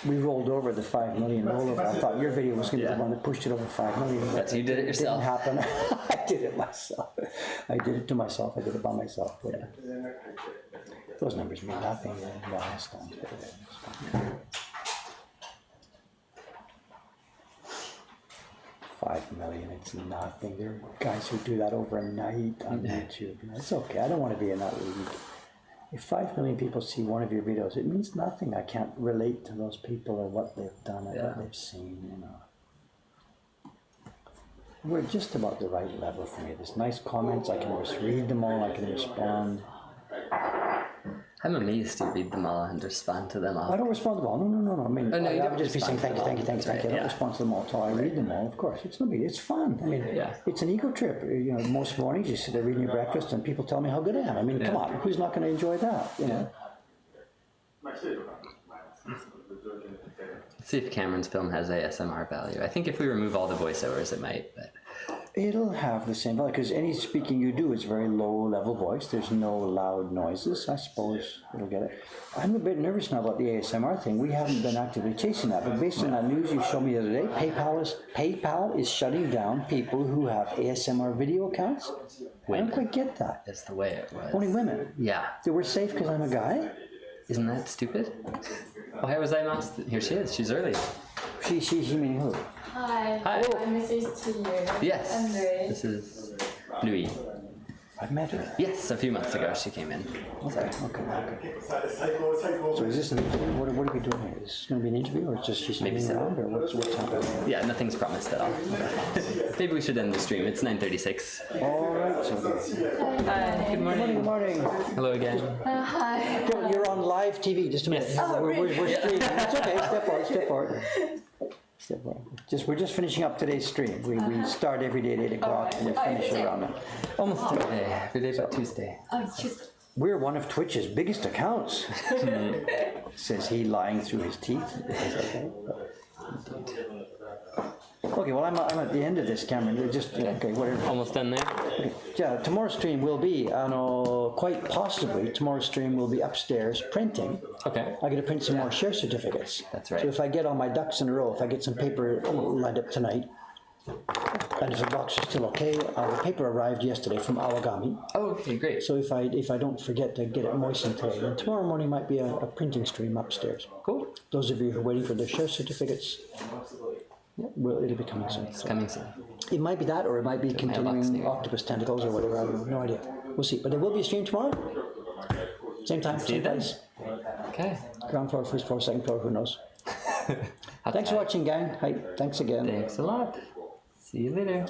We rolled over the 5 million rollover. I thought your video was going to be the one that pushed it over 5 million. But you did it yourself. Didn't happen. I did it myself. I did it to myself. I did it by myself. But, those numbers mean nothing. $5 million, it's nothing. There are guys who do that overnight on YouTube. It's okay. I don't want to be in that league. If 5 million people see one of your videos, it means nothing. I can't relate to those people or what they've done or what they've seen, you know. We're just about the right level for me. There's nice comments. I can just read them all. I can respond. I'm amazed you read them all and respond to them all. I don't respond to them all. No. I mean, no, you I don't would just be saying respond thank to you. them all. I don't respond to them all until I read them all. Of course, it's no big. It's fun. I mean, it's an ego trip. You know, most mornings you sit there reading your breakfast and people tell me how good I am. I mean, come on, who's not going to enjoy that? You know. Let's see if Cameron's film has ASMR value. I think if we remove all the voiceovers, it might. But It'll have the same value because any speaking you do is very low level voice. There's no loud noises. I suppose it'll get it. I'm a bit nervous now about the ASMR thing. We haven't been actively chasing that, but based on that news you showed me the other day, PayPal is shutting down people who have ASMR video accounts. I don't quite get that. that's the way it was. Only women. Yeah. They were safe because I'm a guy. Isn't that stupid? Ohayou gozaimasu. Here she is. She's early. She meaning who? Hi. Hi. My message to you. Yes. Andre. This is Nui. I've met her. Yes, a few months ago she came in. Okay. So is this an interview? What are we doing here? Is this going to be an interview or it's just she's Maybe hanging so. around or what's happening? Yeah, nothing's promised at all. Maybe we should end the stream. It's 9:36. All right. So Hi. Good morning. Good morning. Hello again. Hi. You're on live TV. Just a minute. Yes. We're streaming. It's okay. Step forward. We're just finishing up today's stream. We start every day at 8 o'clock and we finish around. Almost every day. Every day but Tuesday. Oh, just We're one of Twitch's biggest accounts. Says he, lying through his teeth. Okay, well I'm at the end of this, Cameron. Whatever. Almost done there. Yeah, tomorrow's stream will be, quite possibly, tomorrow's stream will be upstairs printing. Okay. I got to print some more share certificates. That's right. So if I get all my ducks in a row, if I get some paper lined up tonight, and if the box is still okay, the paper arrived yesterday from Awagami. Oh, okay, great. So if I don't forget to get it moistened today, then tomorrow morning might be a printing stream upstairs. Cool. Those of you who are waiting for their share certificates, it'll be coming soon. It's coming soon. It might be that, or it might be mailbox continuing near. Octopus tentacles or whatever. I don't know. No idea. We'll see. But there will be a stream tomorrow. Same time, See you same then. place. Okay. Ground floor, first floor, second floor, who knows? Thanks for watching, gang. Hi, thanks again. Thanks a lot. See you later.